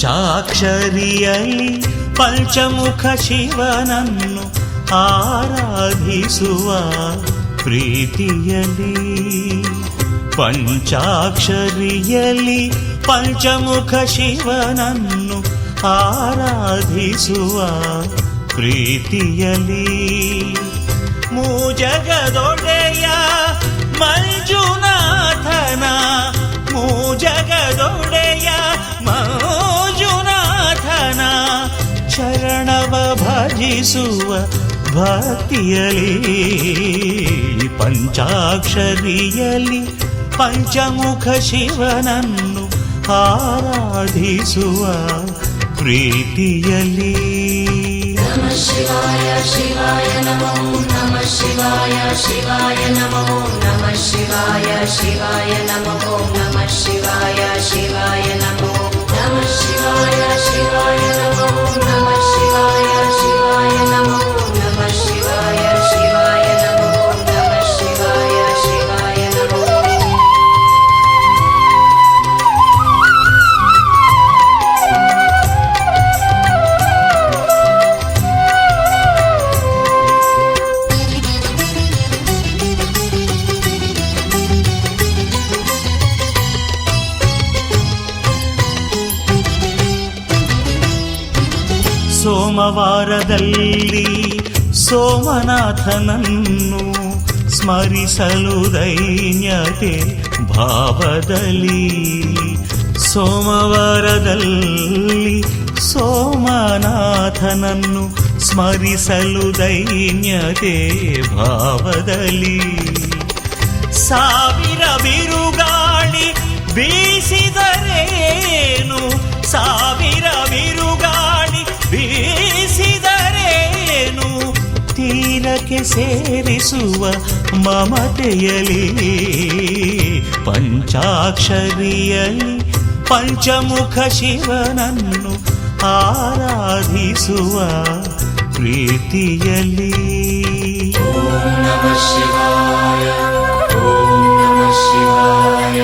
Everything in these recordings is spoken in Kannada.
ಪಂಚಾಕ್ಷರಿಯಲ್ಲಿ ಪಂಚಮುಖ ಶಿವನನ್ನು ಆರಾಧಿಸುವ ಪ್ರೀತಿಯಲ್ಲಿ ಪಂಚಾಕ್ಷರಿಯಲ್ಲಿ ಪಂಚಮುಖ ಶಿವನನ್ನು ಆರಾಧಿಸುವ ಪ್ರೀತಿಯಲ್ಲಿ ಮೂಜಗದೊಡೆಯ ಮಂಜುನಾಥನ ಮೂಜಗದೊಡೆಯ ಮಂಜುನಾಥನ ಶರಣವ ಭಜಿಸುವ ಭಕ್ತಿಯಲ್ಲಿ ಪಂಚಾಕ್ಷರಿಯಲ್ಲಿ ಪಂಚಮುಖ ಶಿವನನ್ನು ಆರಾಧಿಸುವ ಪ್ರೀತಿಯಲ್ಲಿ ನಮಃ ಶಿವಾಯ ಶಿವಾಯ ನಮೋ ನಮಃ ಶಿವಾಯ ಶಿವಾಯ ನಮೋ ನಮಃ ಶಿವಾಯ ಶಿವಾಯ ನಮೋ ನಮಃ ಶಿವಾಯ ಶಿವಾಯ ನಮೋ ನಮಃ ಶಿವಾಯ ಶಿವಾಯ ನಮೋ ನಮಃ ಶಿವಾಯ ಶಿವಾಯ ನಮೋ ನಮಃ ಶಿವಾಯ ಶಿವಾಯ ನಮೋ ನಮಃ ಶಿವಾಯ ಶಿವಾಯ ನಮೋ ಸೋಮವಾರದಲ್ಲಿ ಸೋಮನಾಥನನ್ನು ಸ್ಮರಿಸಲು ದೈನ್ಯತೆ ಭಾವದಲ್ಲಿ ಸೋಮವಾರದಲ್ಲಿ ಸೋಮನಾಥನನ್ನು ಸ್ಮರಿಸಲು ದೈನ್ಯತೆ ಭಾವದಲ್ಲಿ ಸಾವಿರ ಬಿರುಗಾಳಿ ಬೀಸಿದರೇನು ಸಾವಿರ ಬಿರುಗಾಳಿ ಬೀಸಿದರೇನು ತೀರಕ್ಕೆ ಸೇರಿಸುವ ಮಮತೆಯಲ್ಲಿ ಪಂಚಾಕ್ಷರಿಯಲ್ಲಿ ಪಂಚಮುಖ ಶಿವನನ್ನು ಆರಾಧಿಸುವ ಪ್ರೀತಿಯಲ್ಲಿ ಓಂ ನಮಃ ಶಿವಾಯ ಓಂ ನಮಃ ಶಿವಾಯ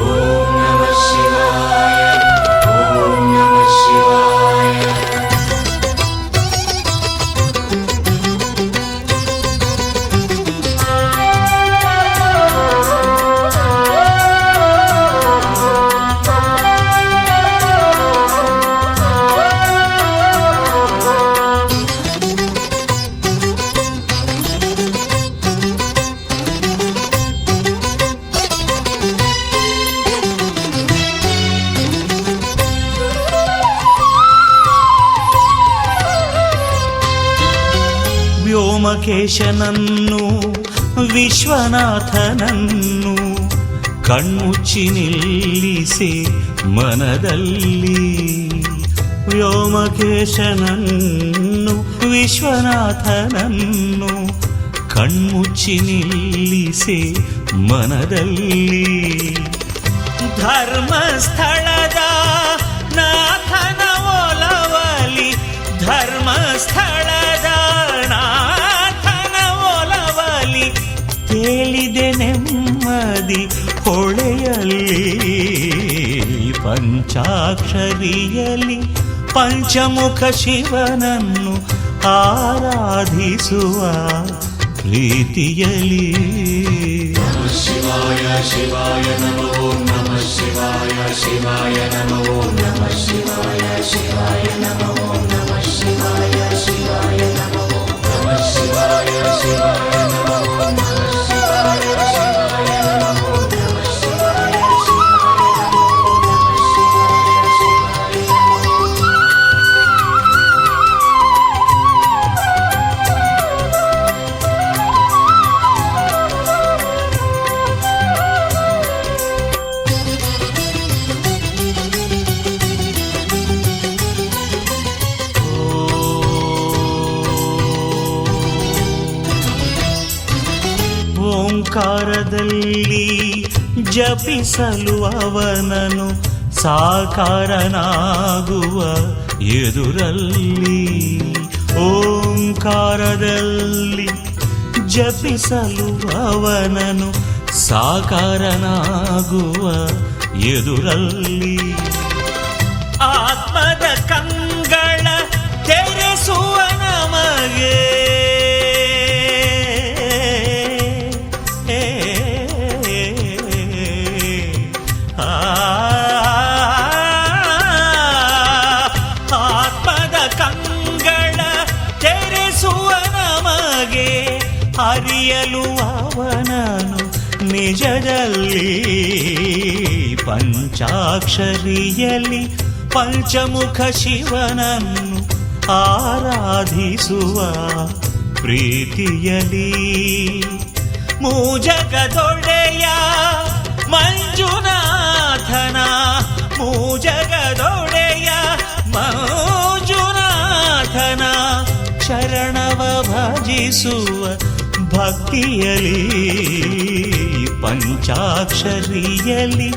ಓಂ ನಮಃ ಶಿವಾಯ ಓಂ ನಮಃ ಶಿವಾಯ ವ್ಯೋಮಕೇಶನನ್ನು ವಿಶ್ವನಾಥನನ್ನು ಕಣ್ಮುಚ್ಚಿ ನಿಲ್ಲಿಸಿ ಮನದಲ್ಲಿ ವ್ಯೋಮಕೇಶನನ್ನು ವಿಶ್ವನಾಥನನ್ನು ಕಣ್ಮುಚ್ಚಿ ನಿಲ್ಲಿಸಿ ಮನದಲ್ಲಿ ಧರ್ಮಸ್ಥಳದ ನಾಥನ ಒಲವಲಿ ಧರ್ಮಸ್ಥಳದ ನಾಥನ ಒಲವಲಿ ತೇಲಿದೆ ನೆಮ್ಮದಿ ಹೊಳೆಯಲ್ಲಿ ಪಂಚಾಕ್ಷರಿಯಲ್ಲಿ ಪಂಚಮುಖ ಶಿವನನ್ನು ಆರಾಧಿಸುವ ಪ್ರೀತಿಯಲ್ಲಿ ನಮಃ ಶಿವಾಯ ಶಿವಾಯ ನಮೋ ನಮಃ ಶಿವಾಯ ಶಿವಾಯ ನಮೋ ನಮಃ ಶಿವಾಯ ಶಿವಾಯ ನಮೋ ನಮಃ ಶಿವಾಯ ಶಿವಾಯ ನಮೋ ನಮಃ ಶಿವಾಯ ಶಿವಾಯ ನಮೋ ನಮಃ ಶಿವಾಯ ಶಿವಾಯ ನಮೋ ನಮಃ ಶಿವಾಯ ಶಿವಾಯ ನಮೋ ನಮಃ ಶಿವಾಯ ಶಿವಾಯ ಓಂಕಾರದಲ್ಲಿ ಜಪಿಸಲು ಅವನನು ಸಾಕಾರನಾಗುವ ಎದುರಲ್ಲಿ ಓಂಕಾರದಲ್ಲಿ ಜಪಿಸಲು ಅವನನು ಸಾಕಾರನಾಗುವ ಎದುರಲ್ಲಿ ಆತ್ಮ ಅರಿಯಲು ಅವನನು ನಿಜದಲ್ಲಿ ಪಂಚಾಕ್ಷರಿಯಲ್ಲಿ ಪಂಚಮುಖ ಶಿವನನ್ನು ಆರಾಧಿಸುವ ಪ್ರೀತಿಯಲಿ ಮೂಜಗದೊಡೆಯ ಮಂಜುನಾಥನ ಮೂಜಗದೊಡೆಯ ಮಂಜುನಾಥನ ಶರಣವ ಭಜಿಸುವ ಭಕ್ತಿಯಲಿ ಪಂಚಾಕ್ಷರಿಯಲ್ಲಿ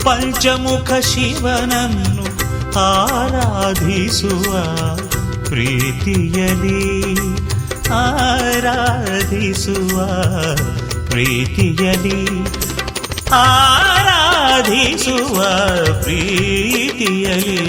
ಪಂಚಮುಖ ಶಿವನನ್ನು ಆರಾಧಿಸುವ ಪ್ರೀತಿಯಲಿ ಆರಾಧಿಸುವ ಪ್ರೀತಿಯಲಿ ಆರಾಧಿಸುವ ಪ್ರೀತಿಯಲಿ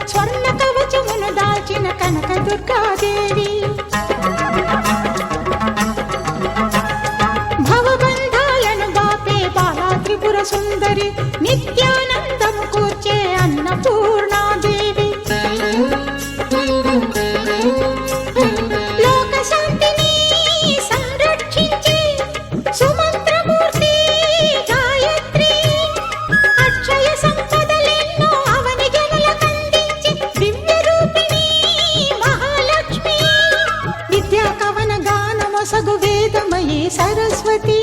స్వర్ణ కవచమును దాచిన కనక దుర్గాదేవి భవబంధాలను బాపే బాలా త్రిపుర సుందరి నిత్యానందము కూర్చే అన్నపూర్ణాదేవి లోక శాంతిని సంరక్షించే సుమంత్రమూర్తి గాయత్రి అక్షయ సంపదలెన్నో అవని జనులకందించి దివ్య రూపిణి మహాలక్ష్మి విద్యా కవన గానమొసగు వేదమయీ సరస్వతి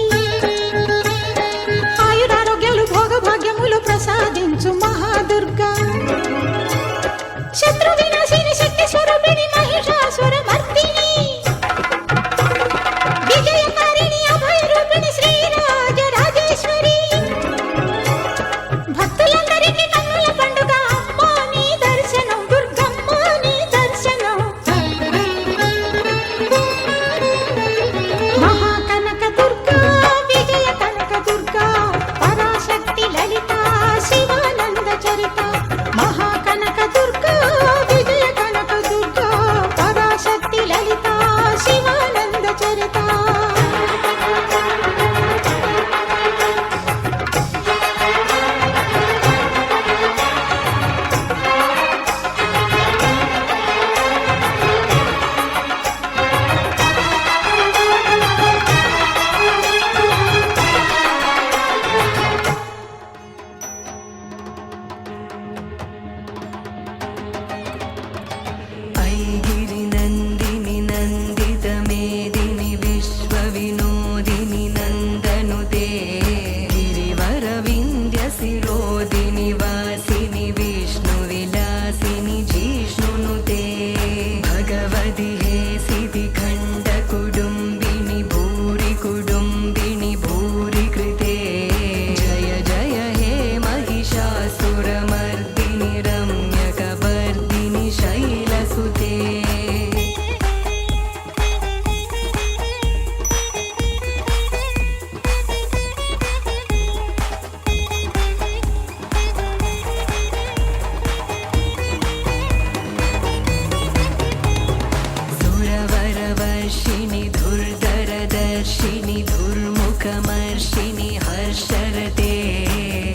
वर्षिणि दुर्मुखमर्षिणि हर्षरते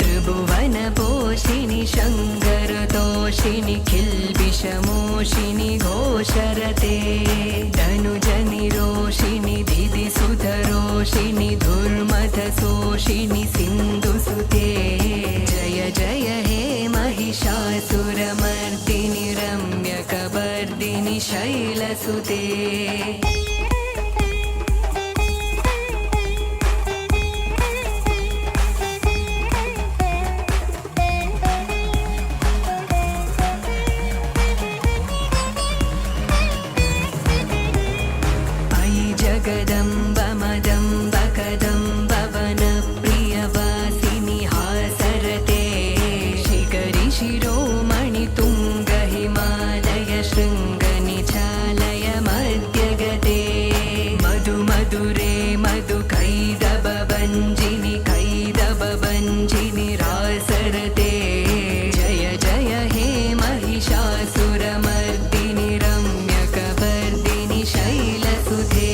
त्रिभुवनपोषिणि शङ्करतोषिणि किल्बिषमोषिणि घोषरते धनुजनिरोषिणि दिदिसुधरोषिणि दुर्मथशोषिणि सिन्धुसुते जय जय हे महिषासुरमर्दिनि रम्यकपर्दिनि शैलसुते जगदम्ब मदम्ब कदम्ब वनप्रियवासिनि हासरते शिखरि शिरोमणि तुङ्ग हिमालय शृङ्गनिचालय मध्यगते मधु मधुरे मधु कैदबभञ्जिनि कैदबभञ्जिनि रासरते जय जय हे महिषासुरमर्दिनि रम्यकपर्दिनि शैलसुते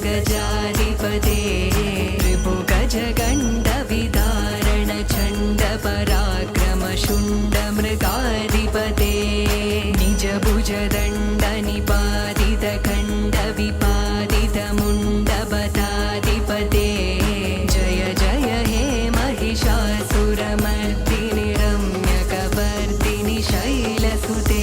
ऐसदखण्डविखण्डितरुण्डवितुण्डितशुण्डगजाधिपते रिपुगजगण्डविदारणचण्डपराक्रमशुण्डमृगाधिपते निजभुजदण्डनिपातितखण्डविपातितमुण्डपदाधिपते जय जय हे महिषासुरमर्दिनि रम्यकपर्दिनि शैलसुते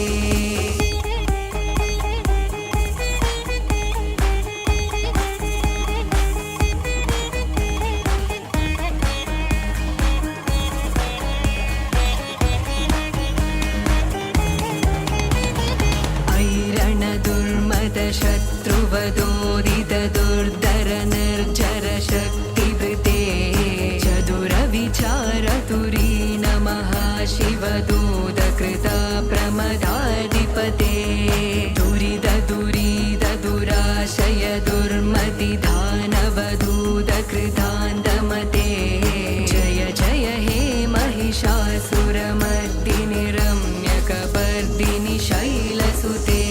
शत्रुवदोदित दुर्धर निर्जर शक्तिवृते चतुरविचारतुरी नमः शिवदूतकृता प्रमदाधिपते दुरिद दुरीद दुराशय दुर्मति दानवदूतकृतान्तमते जय जय हे महिषासुरमर्दिनि रम्यकपर्दिनि शैलसुते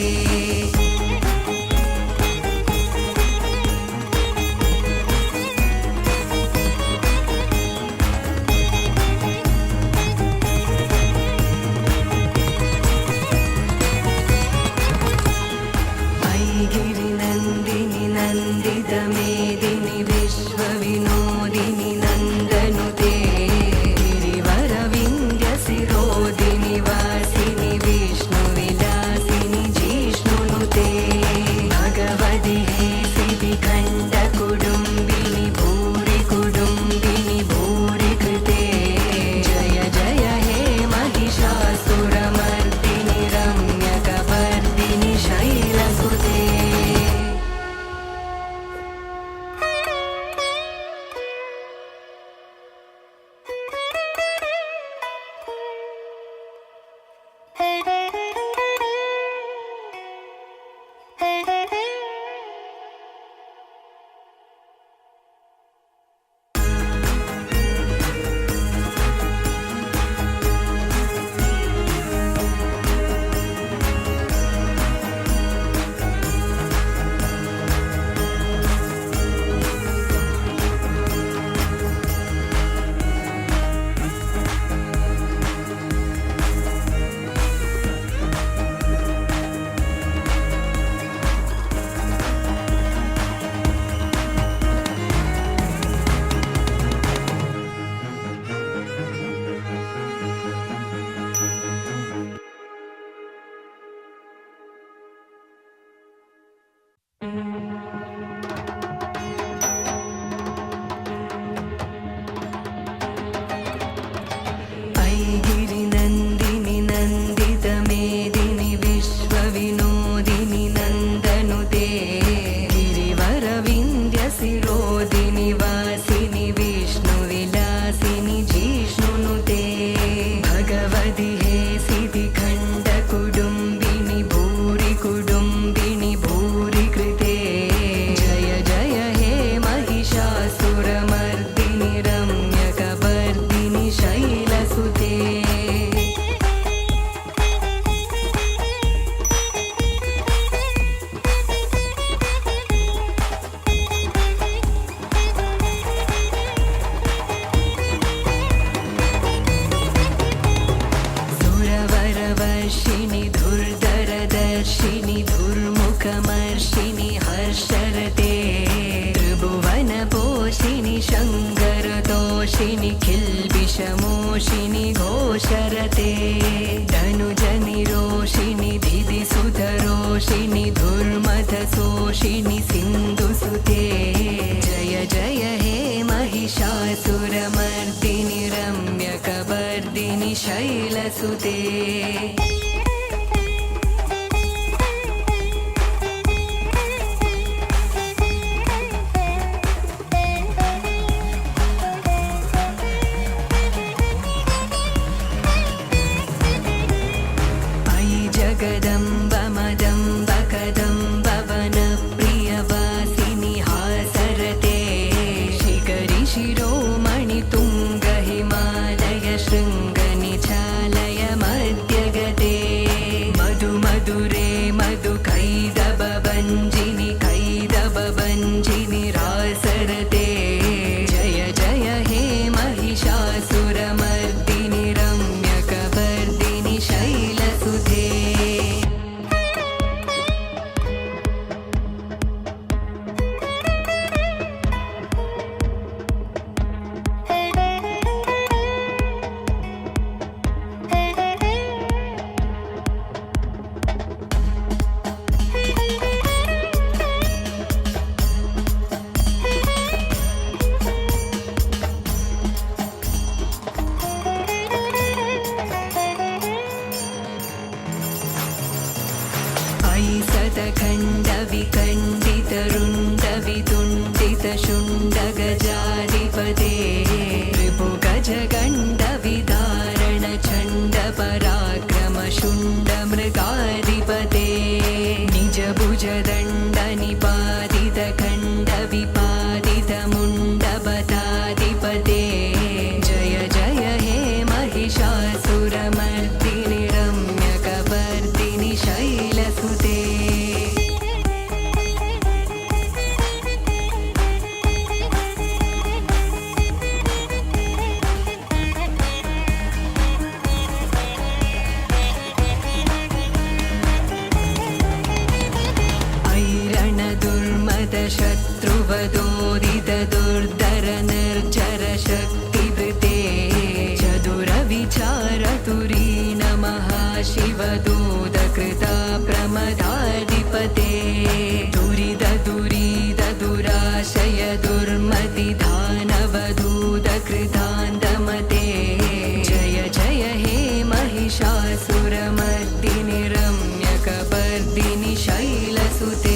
वर्षिणि धुर्धरदर्शिनि दुर्मुखमर्षिणि हर्षरते त्रिभुवनपोषिणि शङ्करतोषिणि किल्बिषमोषिणि घोषरते धनुजनिरोषिणि धिदिसुधरोषिणि धुर्मथशोषिणि सिन्धुसुते जय जय हे महिषासुरमर्दिनि रम्यकपर्दिनि शैलसुते जगदम्ब मदम्ब कदम्ब वनप्रियवासिनि हासरते शिखरि शिरोमणि तुङ्ग हिमालय शृङ्गनिचालय मध्यगते मधु मधुरे मधु कैदबभञ्जिनि कैदबभञ्जिनि रासरते जय जय हे महिषासुरमर्दिनि रम्यकपर्दिनि शैलसुते ऐसतखण्डविखण्डितरुण्डवितुण्डितशुण्डगजाधिपते रिपुगजगण्डविदारणचण्डपराक्रमशुण्डमृगाधिपते निजभुजदण्डनिपातितखण्डविपातितमुण्डबताधिपते जय जय हे महिषासुरमर्दिनि रम्यकपर्दिनि शैलसुते शत्रुवदोदित दुर्धर निर्जर शक्तिवृते चतुरविचारतुरीन महाशिवदूतकृता प्रमदाधिपते दुरिद दुरीद दुराशय दुर्मति दानवदूतकृतान्तमते जय जय हे महिषासुरमर्दिनि रम्यकपर्दिनि शैलसुते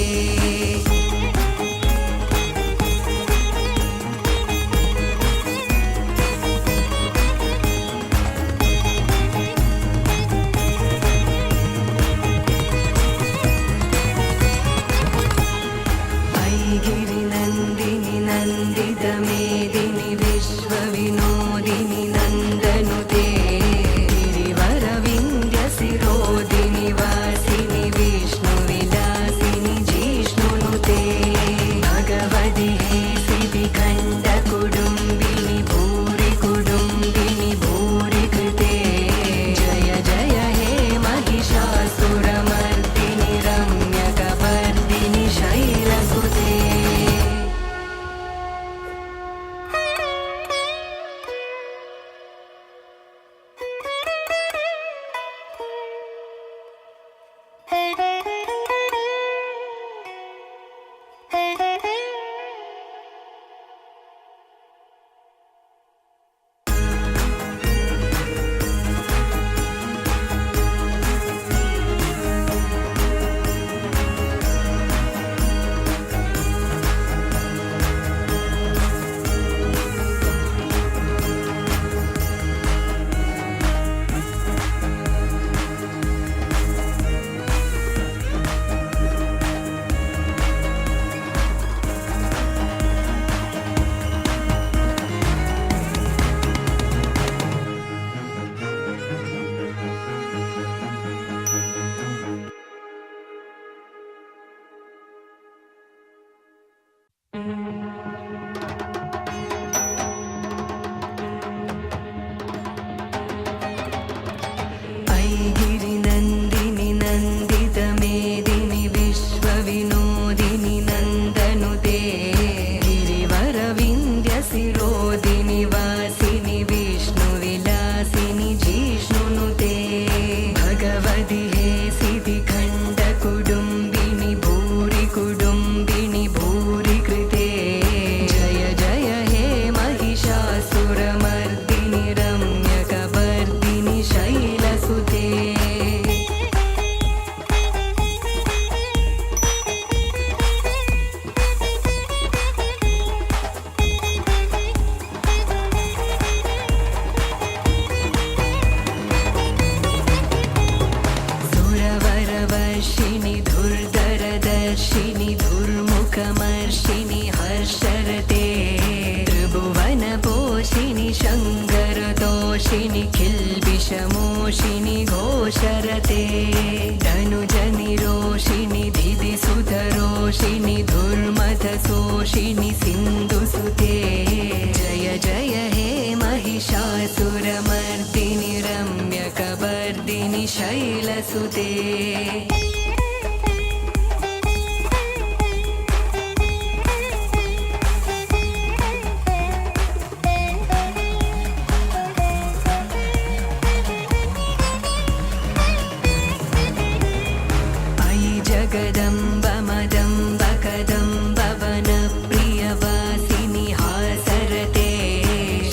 वदिहे सिद्धिखण्डकुडुम्बिनि भूरि कुडुम्बिनि भूरि कृते जय जय हे महिषासुरमर्दिनि रम्यकवर्दिनि शैलसुते सुरवरवर्षिणि धुर्धरदर्शिनि धुर्मुखमर्षिणि हर्षरते त्रिभुवनपोषिणि शङ्करतोषिणि किल्बिषमोषिणि घोषरते धनुजनिरोषिणि धिदिसुतरोषिणि धुर्मथशोषिणि सिन्धुसुते जय जय हे महिषासुरमर्दिनि रम्यकवर्दिनि शैलसुते अयि जगदम्ब मदम्ब कदम्ब वनप्रियवासिनि हासरते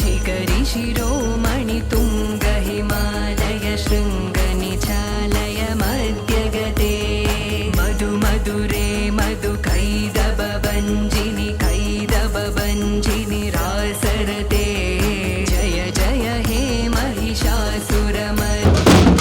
शिखरि शिरोमणि तुङ्ग हिमालय शृङ्गनिचालय मध्यगते मधु मधुरे मधु कैदबभञ्जिनि कैदबभञ्जिनि रासरते जय जय हे महिषासुरमर्दिनि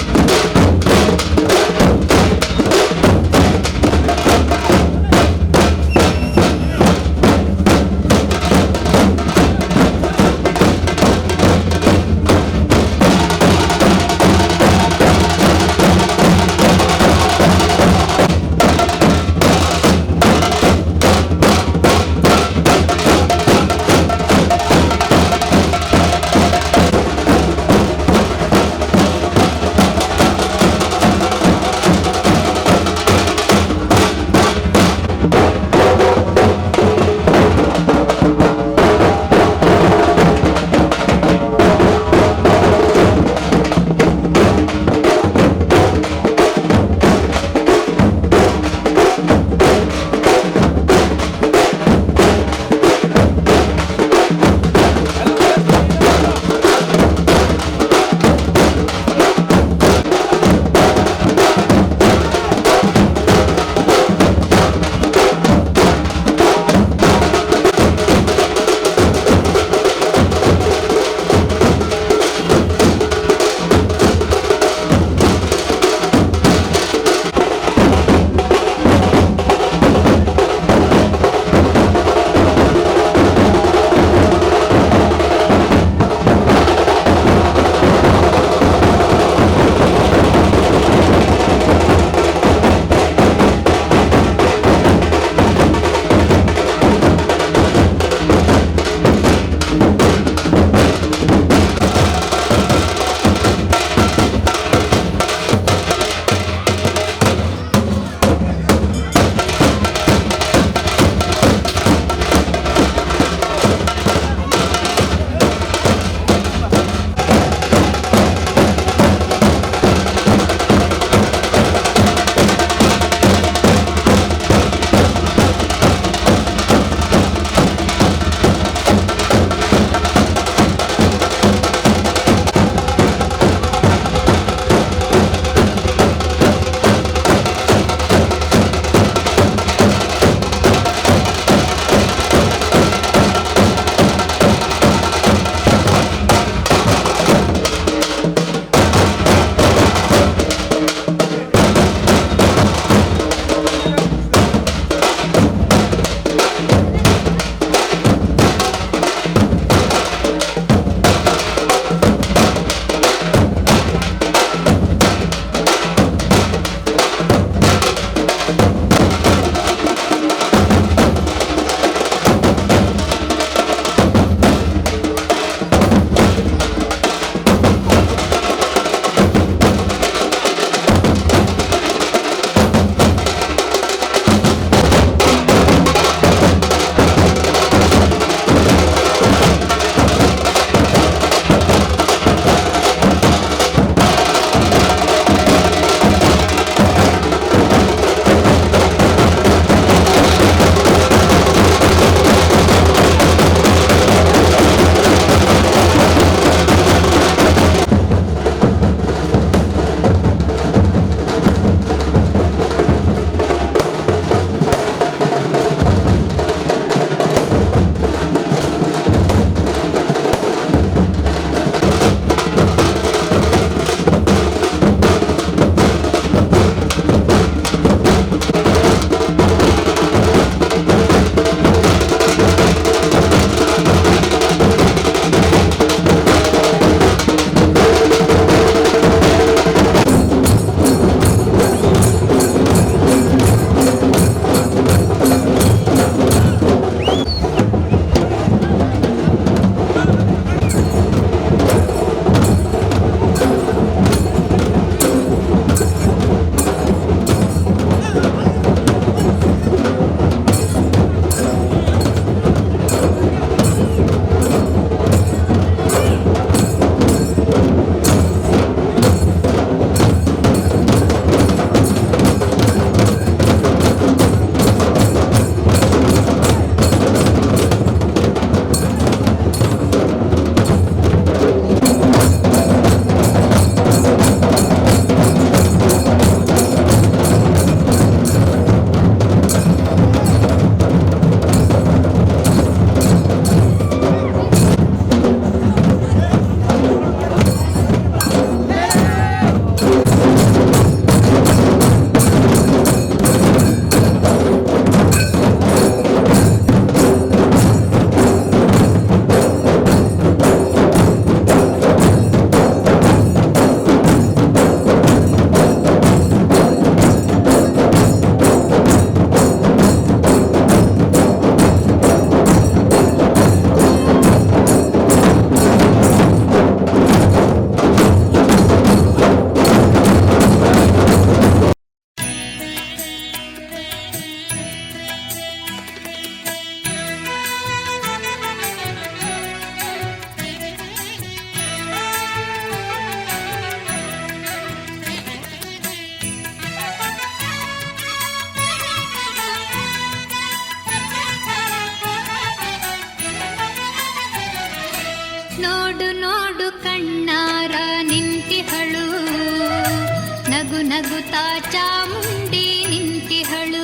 ನಗುತ್ತಾ ಚಾಮುಂಡಿ ನಿಂತಿಹಳು.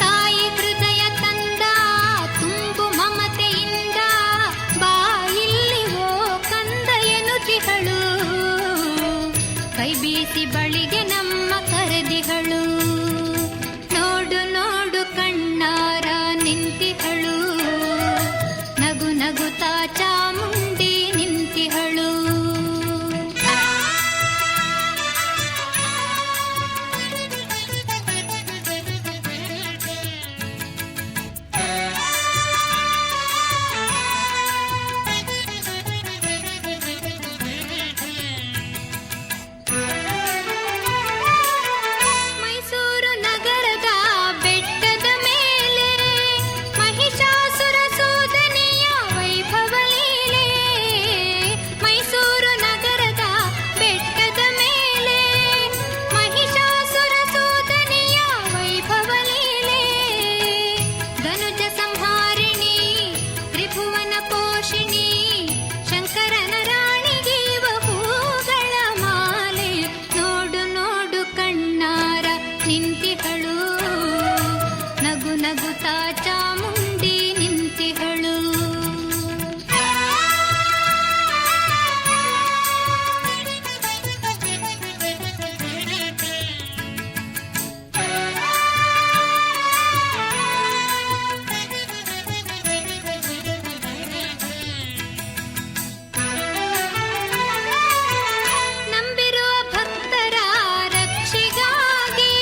ತಾಯಿ ಹೃದಯ ತಂದ ತುಂಬು ಮಮತೆಯಿಂದ ಬಾಯಿಲ್ಲಿ ಓ ಕಂದ ಎನ್ನುತ್ತಿಹಳು. ಕೈ ಬೀಸಿ ಬಳಿಗೆ ನಮ್ಮ ಕರೆದಿಹಳು. ನೋಡು ನೋಡು ಕಣ್ಣಾರ ನಿಂತಿಹಳು. ನಗು ನಗುತ್ತಾ ಚಾಮುಂಡಿ ನಿಂತಿಹಳು. ಮೈಸೂರು ನಗರದ ಬೆಟ್ಟದ ಮೇಲೆ ಮಹಿಷಾಸುರ ಸೋದನೆಯ ವೈಭವ ಲೀಲೆ. ಮೈಸೂರು ನಗರದ ಬೆಟ್ಟದ ಮೇಲೆ ಮಹಿಷಾಸುರ ಸೋದನೆಯ ವೈಭವ ಲೀಲೆ. ಧನುಜ ಸಂಹಾರಿಣಿ ತ್ರಿಭುವನ ಪೋಷಿಣಿ ಶಂಕರನ ರಾಣಿಗೆ ಇವ ಹೂಗಳ ಮಾಲೆ. ನೋಡು ನೋಡು ಕಣ್ಣಾರ ನಿಂತಿಹಳು. ನಗು ನಗುತ್ತಾ ಚಾಮುಂಡಿ ನಿಂತಿಹಳು. ನಂಬಿರುವ ಭಕ್ತರ ರಕ್ಷೆಗಾಗಿ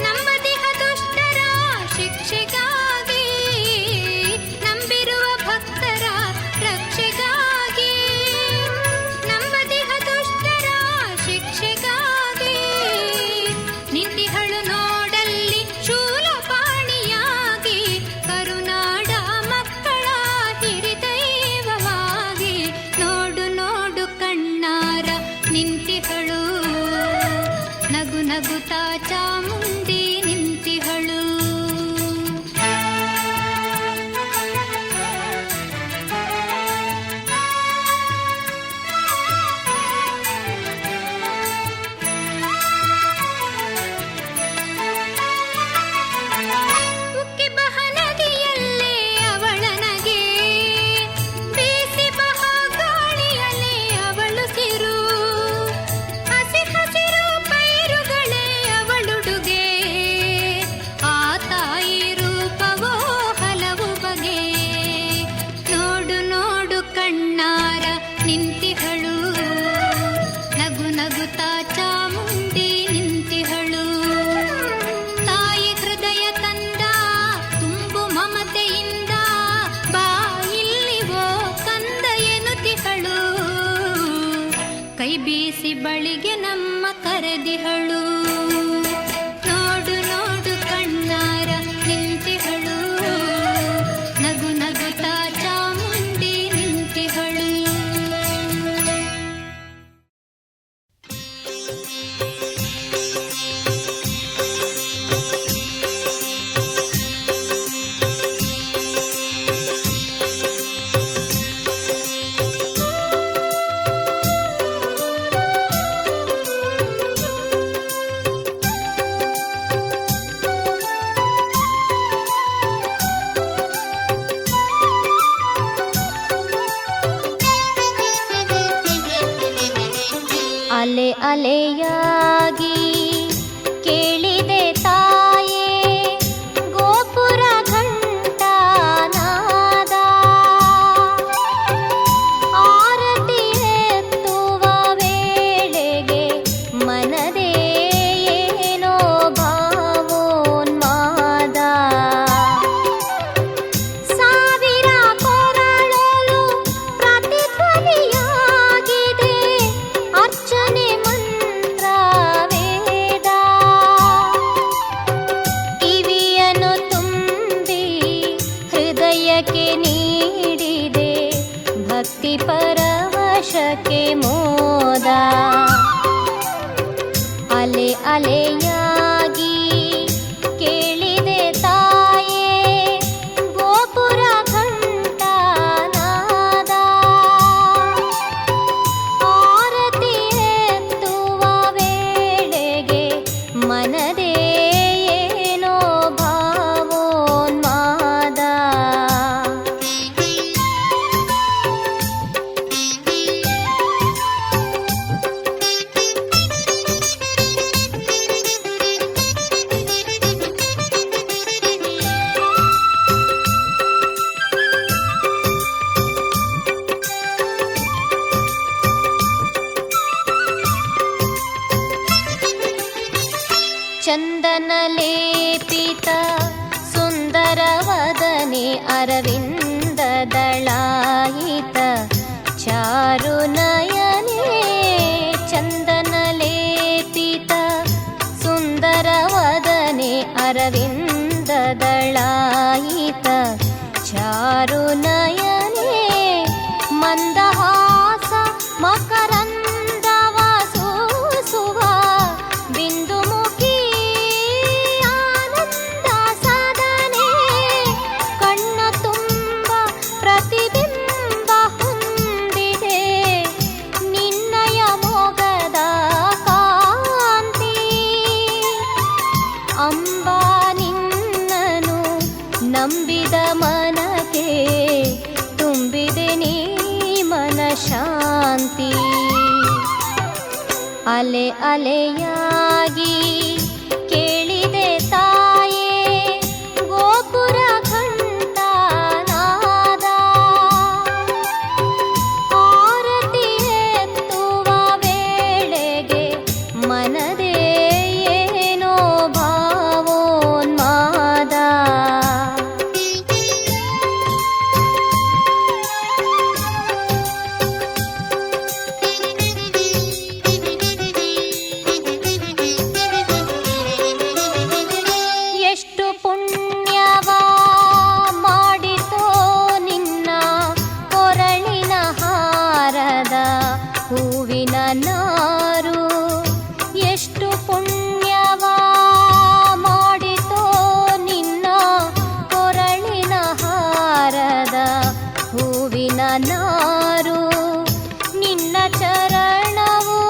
ನಂಬದಿಹ ದುಷ್ಟರ ಶಿಕ್ಷೆಗಾಗಿ. ನಂಬಿರುವ ಭಕ್ತರ ರಕ್ಷೆಗಾಗಿ ನಂಬದಿಹ ದುಷ್ಟರ ಶಿಕ್ಷೆಗಾಗಿ. ನಿಂತಿಹಳು ನೋಡಲ್ಲಿ ಶೂಲಪಾಣಿಯಾಗಿ ಕರುನಾಡ ಮಕ್ಕಳ ಹಿರಿದೈವವಾಗಿ. ನೋಡು ನೋಡು ಕಣ್ಣಾರ ನಿಂತಿಹಳು. ನಗು ನಗುತ್ತಾ ಚಾಮುಂಡಿ ನಿಂತಿಹಳು. ಉಕ್ಕಿ ಬಹ ನದಿಯಲ್ಲೇ ಅವಳನಗೆ ಬೀಸಿ ಬಹ ಗಾಳಿಯಲ್ಲೇ ಅವಳು ಸಿರು. ಹಸಿ ಹಸಿರು ಪೈರುಗಳೇ ಅವಳುಡುಗೆ. ಆ ತಾಯಿ ರೂಪವೋ ಹಲವು ಬಗೆ. ನೋಡು ನೋಡು ಕಣ್ಣಾರ ನಿಂತಿಹಳು. ನಗು ನಗುತ್ತಾ ಚಾಮುಂಡಿ ನಿಂತಿಹಳು. ತಾಯಿ ಹೃದಯ ತಂದ ತುಂಬು ಮಮತೆಯಿಂದ ಬಾಯಿಲ್ಲಿ ಓ ಕಂದ ಎನ್ನುತ್ತಿಹಳು. ಕೈ ಬೀಸಿ ಬಳಿಗೆ ನಮ್ಮ ಕರೆದಿಹಳು. ನೋಡು ನೋಡು ಕಣ್ಣಾರ ನಿಂತಿಹಳು. ನಗು ನಗುತ್ತಾ ಚಾಮುಂಡಿ ನಿಂತಿಹಳು. ಅಲೆ ಅಲೆಯಾಗಿ ಕೇಳಿದೆ ತಾಯೇ ಗೋಪುರ ಘಂಟಾನಾದ. ಆರತಿ ಎತ್ತುವ ವೇಳೆಗೆ ಮನದೇ ಏನೋ ಭಾವೋನ್ಮಾದ. ಸಾವಿರ ಕೊರಳಲು ಪ್ರತಿಧ್ವನಿಯಾಗಿದೆ ಅರ್ಚನೆ ಮಂತ್ರ ವೇದ. ಕಿವಿಯನ್ನು ತುಂಬಿ ಹೃದಯಕ್ಕೆ ನೀಡಿದೆ ಭಕ್ತಿ ಪರವಶಕ್ಕೆ ಮೋದ. ಅಲೆ ಅಲೆಯಾಗಿ ಕೇಳಿದೆ ತಾಯೇ ಗೋಪುರ ಘಂಟಾನಾದ. ಆರತಿ ಎತ್ತುವ ವೇಳೆಗೆ ಚಂದನಲೇಪಿತ ಸುಂದರವದನೆ ಅರವಿಂದದಳಾಯಿತ ಚಾರುನಯನೆ ಚಂದನಲೇಪಿತ ಸುಂದರವದನೆ ಅರವಿಂದದಳಾಯಿತ ಚಾರುನಯನೆ ಮಂದಹಾಸ ಮಕರಂದವ ಸೂಸುವ ಬಿಂದುಮುಖಿ ಆನಂದ ಸದನೆ ಕಣ್ಣ ತುಂಬ ಪ್ರತಿಬಿಂಬ ಹೊಂದಿದೆ ನಿನ್ನಯ ಮೊಗದ ಕಾಂತಿ ಅಂಬಾ ನಿನ್ನನು ನಂಬಿದ ಮನಕ್ಕೆ ತುಂಬಿದೆ ನೀ ಮನ ಶಾಂತಿ ಅಲೆ ಅಲೆಯಾಗಿ ಕೇಳಿದೆ ತಾಯೇ ಗೋಪುರ ಘಂಟಾನಾದ ಆರತಿ ಎತ್ತುವ ವೇಳೆಗೆ ಮನದೇ ಏನೋ ಭಾವೋನ್ಮಾದ ಎಷ್ಟು ಪುಣ್ಯವ ಮಾಡಿತೋ ನಿನ್ನ ಕೊರಳಿನ ಹಾರದ ಹೂವಿನ ನಾರು ಎಷ್ಟು ಪುಣ್ಯವ ಮಾಡಿತೋ ನಿನ್ನ ಕೊರಳಿನ ಹಾರದ ಹೂವಿನ ನಾರು ನಿನ್ನ ಚರಣವು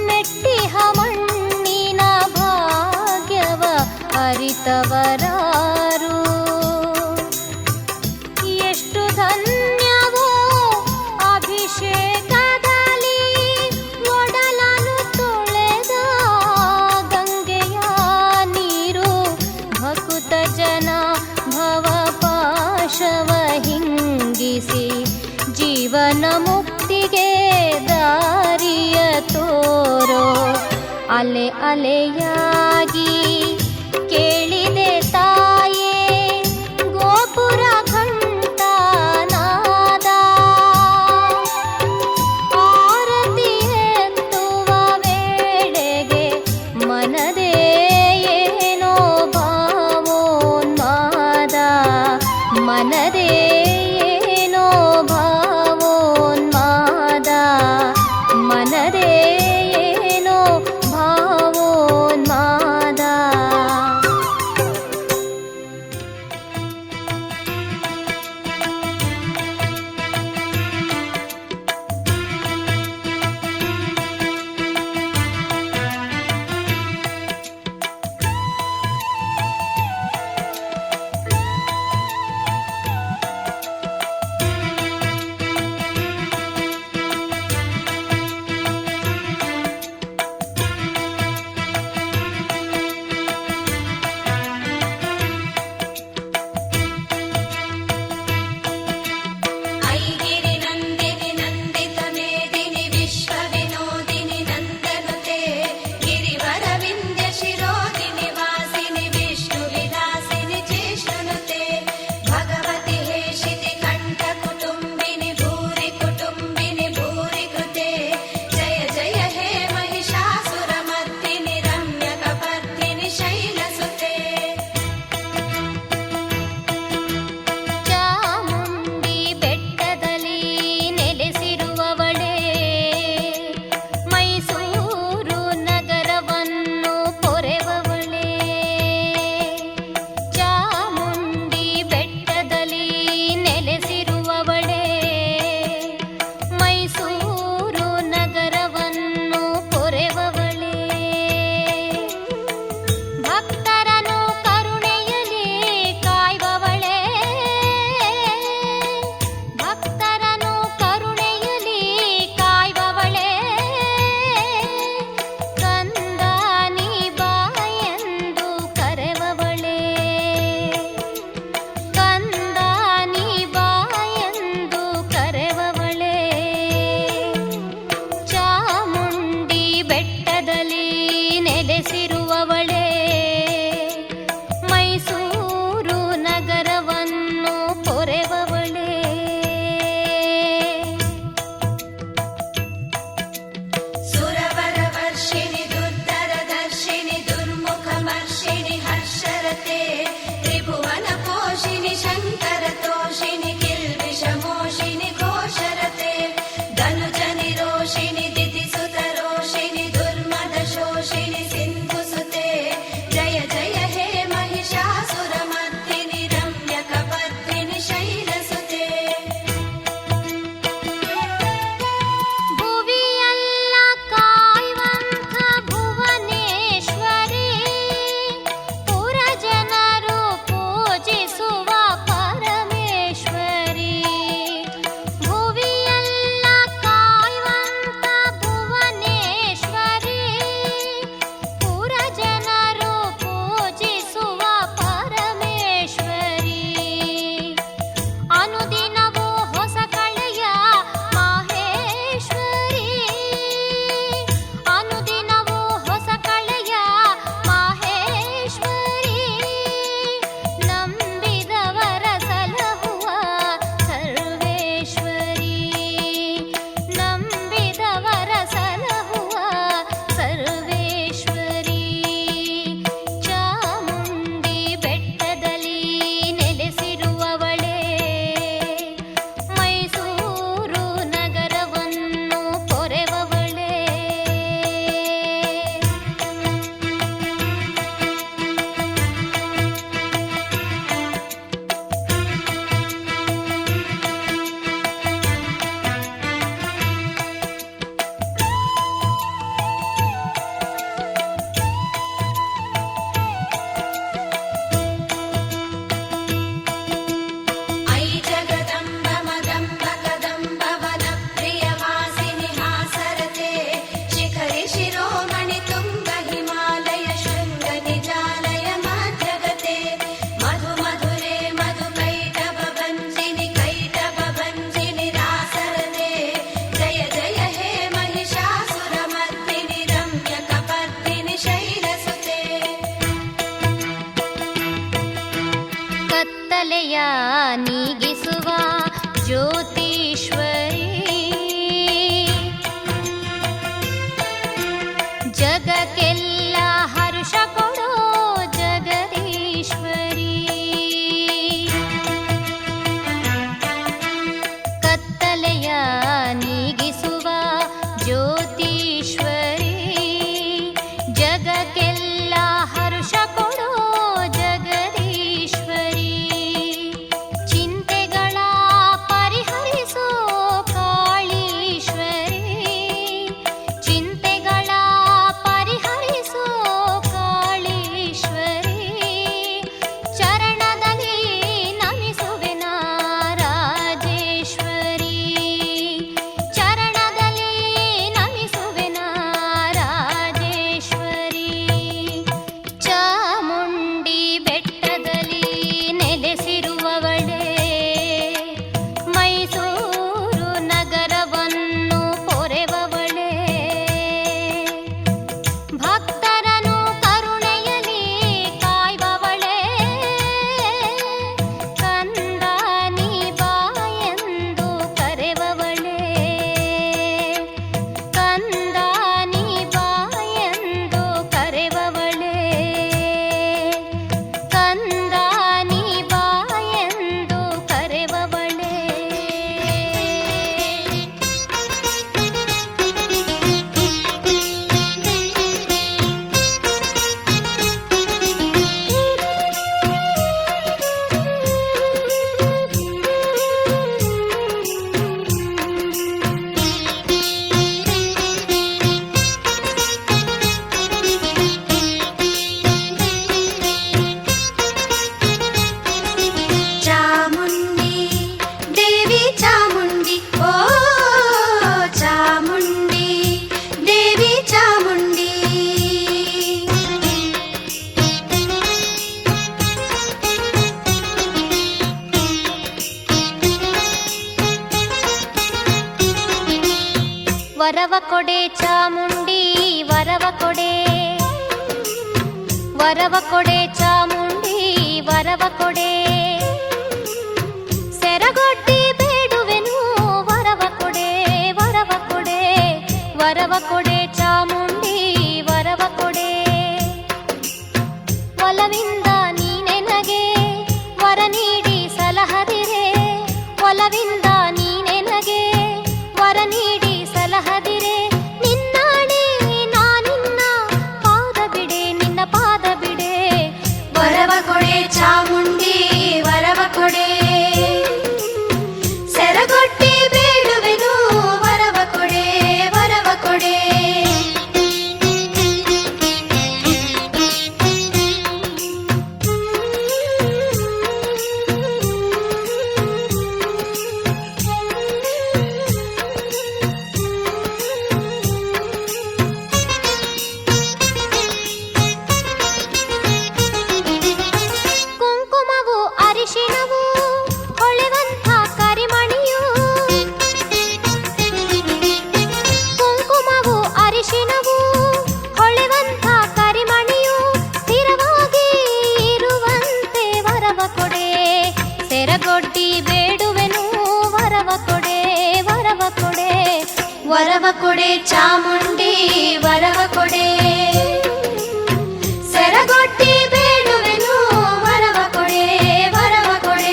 ಮೆಟ್ಟಿಹ ಮಣ್ಣಿನ ಭಾಗ್ಯವ ಅರಿತವರಾರು ಎಷ್ಟು ಧನ್ಯವೋ ಅಭಿಷೇಕದಲ್ಲಿ ಒಡಲನು ತೊಳೆದ ಗಂಗೆಯ ನೀರು ಭಕುತ ಜನ ಭವಪಾಶವ ಹಿಂಗಿಸಿ ಜೀವನ ಮುಕ್ತಿಗೆ ದಾರಿಯ ತೋರೋ ಅಲೆ ಅಲೆಯಾಗಿ ಕೇಳಿದೆ ತಾಯೇ ಗೋಪುರ ಘಂಟಾನಾದ ಆರತಿ ಎತ್ತುವ ವೇಳೆಗೆ ಮನದೇ ಏನೋ ಭಾವೋನ್ಮಾದ ಮನದೇ ಏನೋ ಭಾವೋನ್ಮಾದ ಮನದೇ ಏನೋ ಭಾವೋನ್ಮಾದ ನೆಲೆಸಿರುವವಳೇ ಮೈಸೂರು ನಗರವನ್ನು ಪೊರೆವವಳೇ ಸುರವರವರ್ಷಿಣಿ ದುರ್ಧರದರ್ಶಿನಿ ದುರ್ಮುಖಮರ್ಷಿಣಿ ಹರ್ಷರತೆ ತ್ರಿಭುವನ ಪೋಷಿಣಿ ಶಂಕರ ತೋಷಿಣಿ ಕಿಲ್ಬಿಷಮೋಷಿಣಿ ಘೋಷರತೆ ಧನುಜ ನಿರೋಷಿಣಿ ದಿತಿಸುತ ರೋಷಿಣಿ ದುರ್ಮದ ಶೋಷಿಣಿ ಸಿಂಧುಸುತೆ ಜಯ ಜಯ ಹೇ ಮಹಿಷಾಸುರ ಮರ್ದಿನಿ ರಮ್ಯ ಕಪರ್ದಿನಿ ಶೈಲಸುತೆ ಭುವಿಯಲ್ಲ ಕಾಯುವಂಥ ಭುವನೇಶ್ವರಿ ಪುರಜನರು ಪೂಜಿಸುವ ಪರಮೇಶ್ವರಿ ಭುವಿಯಲ್ಲ ಕಾಯುವಂಥ ಭುವನೇಶ್ವರಿ ಪುರಜನರು ಪೂಜಿಸುವ ಪರಮೇಶ್ವರಿ ಅನುದಿನವೂ ಹೊಸ ಕಳೆಯ ಮಾಹೇಶ್ವರಿ ಅನುದಿನವೂ ಹೊಸ ಕಳೆಯ ಮಾಹೇಶ್ವರಿ ನಂಬಿದವರ ಸಲಹುವ ಸರ್ವೇಶ್ವರಿ ನಂಬಿದವರ ಸಲಹುವ ಸರ್ವೇಶ್ವರಿ ಚಾಮುಂಡಿ ಬೆಟ್ಟದಲ್ಲಿ ನೆಲೆಸಿರುವವಳೇ ಮೈಸೂರು ನಗರವನ್ನು ಪೊರೆವವಳೇ ಐ ಜಗದಂಬ ಮದಂಬ ಕದಂಬ ವನ ಪ್ರಿಯ ವಾಸಿನಿ ಹಾಸರತೆ ಶಿಖರಿ ಶಿರೋಮಣಿ ತುಂಗ ಹಿಮಾಲಯ ಶೃಂಗ ನಿಜಾಲಯ ಮಾಧ್ಯಗತೆ ಮಧು ಮಧುರೆ ಮಧು ಕೈಟಭ ಭಂಜಿನಿ ರಾಸರತೆ ಜಯ ಜಯ ಹೇ ಮಹಿಷಾಸುರ ಮರ್ದಿನಿ ರಮ್ಯ ಕಪರ್ದಿನಿ ಶೈಲಸುತೆ ಕತ್ತಲೆಯ ನೀಗಿಸುವ ಜ್ಯೋತೀಶ್ವರಿ ಜಗಕ್ಕೆಲ್ಲ ಹರ್ಷ ಕೊಡೋ ಜಗದೀಶ್ವರಿ ಕತ್ತಲೆಯ ನೀಗಿಸುವ ಜ್ಯೋತೀಶ್ವರಿ ಜಗಕ್ಕೆಲ್ಲ ಹರ್ಷ ಕೊಡೋ ಜಗದೀಶ್ವರಿ ಚಿಂತೆಗಳ ಪರಿಹರಿಸೋ ಕಾಳೀಶ್ವರಿ ಚಿಂತೆಗಳ ಪರಿಹರಿಸೋ ಕಾಳೀಶ್ವರಿ ಚರಣದಲ್ಲಿ ನಮಿಸುವೆನ ರಾಜೇಶ್ವರಿ ಚರಣದಲ್ಲಿ ನಮಿಸುವೆನ ರಾಜೇಶ್ವರಿ ಚಾಮುಂಡಿ ಬೆಟ್ಟದಲ್ಲಿ ನೆಲೆಸಿರುವವಳೇ ಮೈಸೂರು ನಗರವನ್ನು ಪೊರೆವವಳೇ ಭಕ್ತರನು ಕರುಣೆಯಲಿ ಕಾಯುವವಳೇ ಕಂದ ನೀ ಬಾ ಎಂದು ಕರೆವವಳೇ ಕಂದ ನೀ ಬಾ ಎಂದು ಕರೆವವಳೇ ಕಂದ ನೀ ಬಾ ಎಂದು ಕರೆವವಳೇ ಚಾಮುಂಡಿ ದೇವಿ ಚಾಮುಂಡಿ ಓ ಚಾಮುಂಡಿ ದೇವಿ ಚಾಮುಂಡಿ ವರವ ಕೊಡೆ ಚಾಮುಂಡಿ ವರವ ಕೊಡೆ ವರವ ಕೊಡೆ ಚಾಮುಂಡಿ ವರವ ಕೊಡೆ ಸೆರಗೊಡ್ಡಿ ಬೇಡುವೆನು ವರವ ಕೊಡೆ ವರವ ಕೊಡೆ ವರವ ಕೊಡೆ ಚಾಮುಂಡಿ ವರವ ಕೊಡೆ ಒಲವಿಂದ ನೀನೆನಗೆ ವರ ನೀಡಿ ಸಲಹದಿರೆ ಒಲವಿಂದ ನೀನೆನಗೆ ವರ ನೀಡಿ ಸಲಹದಿರೆ ನಿನ್ನಾಣೆ ನಾನಿನ್ನ ಪಾದ ಬಿಡೆ ನಿನ್ನ ಪಾದ ಬಿಡೆ ವರವ ಕೊಡೆ ಚಾಮುಂಡಿ ವರವ ಕೊಡೆ ಸೆರಗೊಟ್ಟಿ ಬೇಡುವೆನು ವರವ ಕೊಡೆ ವರವ ಕೊಡೆ ಕುಂಕುಮವು ಅರಿಶಿಣವು ಹೊಳೆವಂಥ ಕರಿಮಣಿಯು ಕುಂಕುಮವು ಅರಿಶಿಣವು ಹೊಳೆವಂಥ ಕರಿಮಣಿಯು ಸ್ಥಿರವಾಗಿ ಇರುವಂತೆ ವರವ ಕೊಡೆ ಸೆರಗೊಡ್ಡಿ ಬೇಡುವೆನು ವರವ ಕೊಡೆ ವರವ ಕೊಡೆ ವರವ ಕೊಡೆ ಚಾಮುಂಡಿ ವರವ ಕೊಡೆ ಸೆರಗೊಟ್ಟಿ ಬೇಡುವೆನು ವರವ ಕೊಡೆ ವರವ ಕೊಡೆ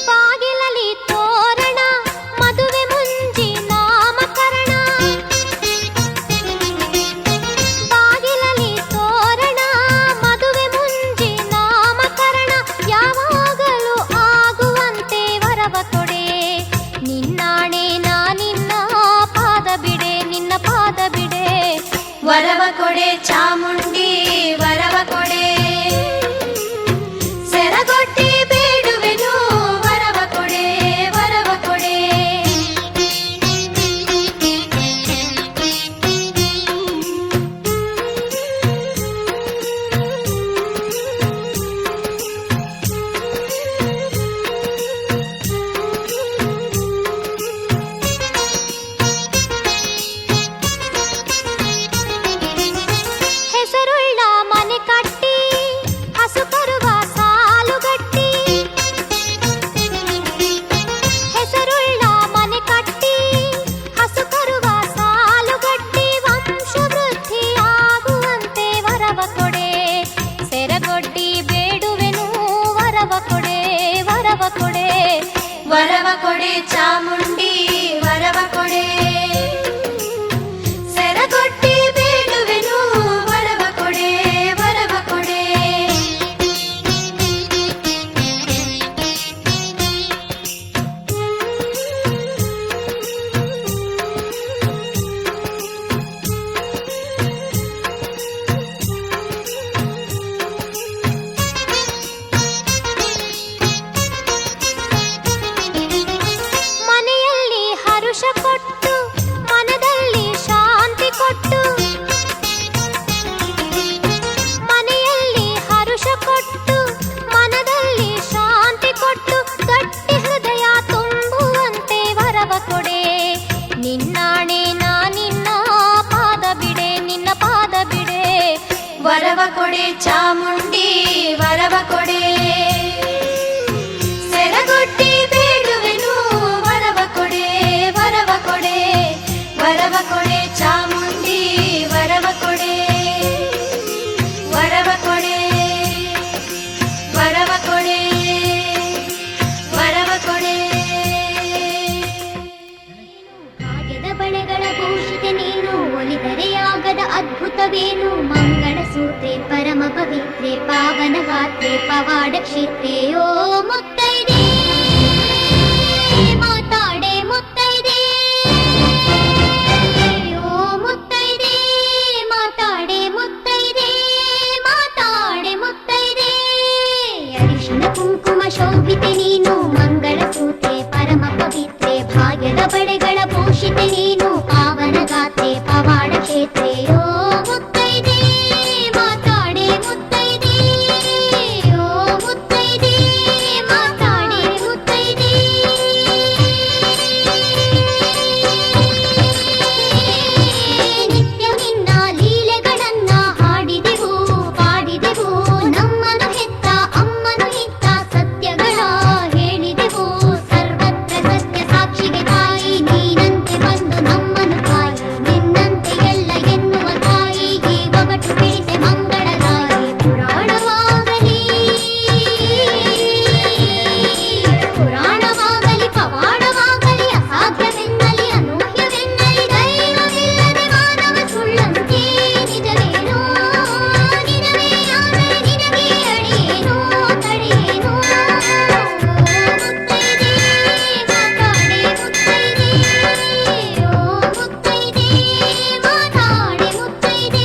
ಬಾಗಿಲಲಿ ತೋರಣ ಮದುವೆ ಮುಂಜಿ ನಾಮಕರಣ ಬಾಗಿಲಲಿ ತೋರಣ ಮದುವೆ ಮುಂಜಿ ನಾಮಕರಣ ಯಾವಾಗಲೂ ಆಗುವಂತೆ ವರವ ಕೊಡೆ ನಿನ್ನಾಣೆ ನಾನಿನ್ನ ಪಾದ ಬಿಡೆ ನಿನ್ನ ಪಾದ ಬಿಡೆ ವರವ ಕೊಡೆ ಚಾಮುಂಡಿ ವರವ ಕೊಡೆ ಸೆರಗೊಟ್ಟಿ ಬೇಡುವೆನು ವರವ ಕೊಡೆ ವರವ ಕೊಡೆ ಹೆಸರುಳ್ಳ ಮನೆ ಕಟ್ಟಿ ಹಸು ಕರುವ ಸಾಲುಗಟ್ಟಿ ಹೆಸರುಳ್ಳ ಮನೆ ಕಟ್ಟಿ ಹಸು ಕರುವ ಸಾಲುಗಟ್ಟಿ ವಂಶವೃದ್ಧಿ ಆಗುವಂತೆ ವರವ ಕೊಡೆ ಸೆರಗೊಡ್ಡಿ ಬೇಡುವೆನು ವರವ ಕೊಡೆ ವರವ ಕೊಡೆ ವರವ ಕೊಡೆ ಚಾಮುಂಡಿ ವರವ ಕೊಡೆ ಸೆರಗೊಟ್ಟಿ ಬೇಡುವೆನು ವರವ ಕೊಡೆ ವರವ ಕೊಡೆ ಮನೆಯಲ್ಲಿ ಹರುಷ ಕೊಟ್ಟು ಮನದಲ್ಲಿ ಶಾಂತಿ ಕೊಟ್ಟು ಮನೆಯಲ್ಲಿ ಹರುಷ ಕೊಟ್ಟು ಮನದಲ್ಲಿ ಶಾಂತಿ ಕೊಟ್ಟು ಗಟ್ಟಿ ಹೃದಯ ತುಂಬುವಂತೆ ವರವ ಕೊಡೆ ನಿನ್ನಾಣೆ ನಾನಿನ್ನ ಪಾದ ಬಿಡೆ ನಿನ್ನ ಪಾದ ಬಿಡೆ ವರವ ಕೊಡೆ ಚಾಮುಂಡಿ ವರವ ಕೊಡೆ ಸೆರಗೊಟ್ಟಿ ಬೇಡುವೆನು ವರವ ಕೊಡೆ ವರವ ಕೊಡೆ ವರವ ಕೊಡೆ ಚಾಮುಂಡಿ ವರವ ಕೊಡೆ ವರವ ಕೊಡೆ ವರವ ಕೊಡೆ ವರವ ಕೊಡೆ ಭಾಗ್ಯದ ಬಳೆಗಳ ಭೂಷಿತೆ ನೀನು ಒಲಿದರೆಯಾಗದ ಅದ್ಭುತವೇನು ಮಂಗಳ ಸೂತ್ರೆ ಪರಮ ಪವಿತ್ರೆ ಪಾವನ ಗಾತ್ರೆ ಪವಾಡ ಕ್ಷೇತ್ರೆ ಓ ಮುತ್ತೈದೆ ಮಾತಾಡೆ ಮುತ್ತೈದೆ ಓ ಮುತ್ತೈದೆ ಮಾತಾಡೆ ಮುತ್ತೈದೆ ಮಾತಾಡೆ ಮುತ್ತೈದೆ ಅರಿಶಿನ ಕುಂಕುಮ ಶೋಭಿತೆ ನೀನು ಮಂಗಳ ಸೂತ್ರೆ ಪರಮ ಪವಿತ್ರೆ ಭಾಗ್ಯದ ಬಳೆಗಳ ಭೂಷಿತೆ ನೀನು ಮಾತೆ ಪವಾಡ ಕ್ಷೇತ್ರೆಯೋ ಮುತ್ತೈದೆ ಮಾತಾಡೆ ಮುತ್ತೈದೆ ಓ ಮುತ್ತೈದೆ ಮಾತಾಡೆ ಮುತ್ತೈದೆ ನಿತ್ಯ ನಿನ್ನ ಲೀಲೆಗಳನ್ನ ಹಾಡಿದೆವು ಪಾಡಿದೆವು ನಮ್ಮನು ಹೆತ್ತ ಅಮ್ಮನು ಇತ್ತ ಸತ್ಯಗಳ ಹೇಳಿದೆವು ಸರ್ವತ್ರ ಸತ್ಯ ಸಾಕ್ಷಿಗೆ ತಾಯಿ ನೀನಂತೆ ಬಂದು ನಮ್ಮನು ತಾಯಿ ನಿನ್ನಂತೆ ಎಲ್ಲ ಎನ್ನುವ ತಾಯಿ ಈ ಒಗಟು ಬಿಡಿಸೆ ಮಂಗಳದಾಯಿ ಪುರಾಣವಾಗಲಿ ಪವಾಡವಾಗಲಿ ಅಸಾಧ್ಯವೆನ್ನಲಿ ಅನೂಹ್ಯವೆನ್ನಲಿ ದೈವವಿಲ್ಲದೆ ಮಾನವ ಸುಳ್ಳಂತೆ ನಿಜವೇನೋ ನಿಜವೇ ಆದರೆ ನಿನಗೆ ಅಡಿಯೇನೋ ತಡೆಯೇನೋ ಮುತ್ತೈದೆ ಮಾತಾಡೆ ಮುತ್ತೈದೆ ಓ ಮುತ್ತೈದೆ ಮಾತಾಡೆ ಮುತ್ತೈದೆ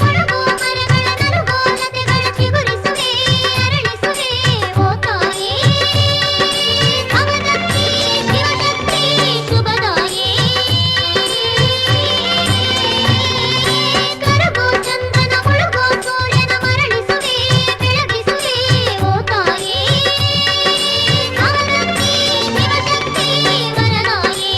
ಒಣಗೋ ಮರಗಳ ನಲುಗೋ ಲತೆಗಳ ಚಿಗುರಿಸುವೆ ಅರಳಿಸುವೆ ಓ ತಾಯೇ ಅವನಂತೆ ಶಿವಶಕ್ತಿ ಶುಭದಾಯೇ ಕರಗೋ ಚಂದ್ರನ ಮುಳುಗೋ ಸೂರ್ಯನ ಮರಳಿಸುವೆ ಬೆಳಗಿಸುವೆ ಓ ತಾಯೇ ಅವನಂತೆ ಶಿವಶಕ್ತಿ ವರದಾಯೇ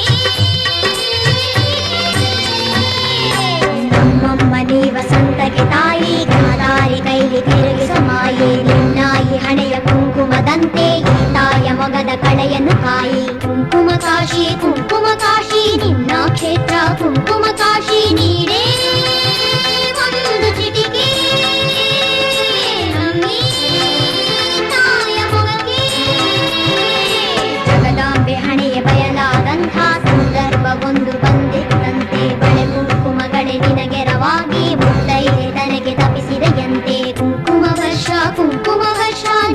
ನಮ್ಮಮ್ಮ ನೀವ ಸಂತಗೆ ತಾಯಿ ಗಾದಾರಿ ಕೈಲಿ ತಿರುಗಿಸ ಮಾಯೆ ನಿನ್ನಾಯಿ ಹಣೆಯ ಕುಂಕುಮದಂತೆ ಈ ತಾಯ ಮೊಗದ ಕಳೆಯನ್ನು ಕಾಯಿ ಕುಂಕುಮ ಕಾಶಿ ನಿನ್ನ ಕ್ಷೇತ್ರ ಕುಂಕುಮ ಕಾಶಿ ನೀಡೇ ಒಂದು ಚಿಟಿಕೆ ನಮ್ಮಿ ತಾಯ ಮೊಗಕ್ಕೆ ಜಗದಾಂಬೆ ಹಣೆಯ ಬಯಲಾದಂಥ ಸಂದರ್ಭ ಒಂದು ಬಂದಿತ್ತಂತೆ ಬಳೆ ಕುಂಕುಮಗಳೇ ನಿನಗೆರವಾಗಿ ಮುತ್ತೈದೆ ತನಗೆ ತಪಿಸಿದೆಯಂತೆ ಕುಂಕುಮ ವರ್ಷ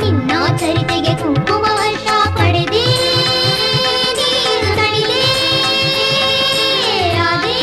ನಿನ್ನ ಚರಿತೆಗೆ ಕುಂಕುಮ ವರ್ಷ ಪಡೆದೇ ನೀನು ತಣಿಲೇ ಅದೇ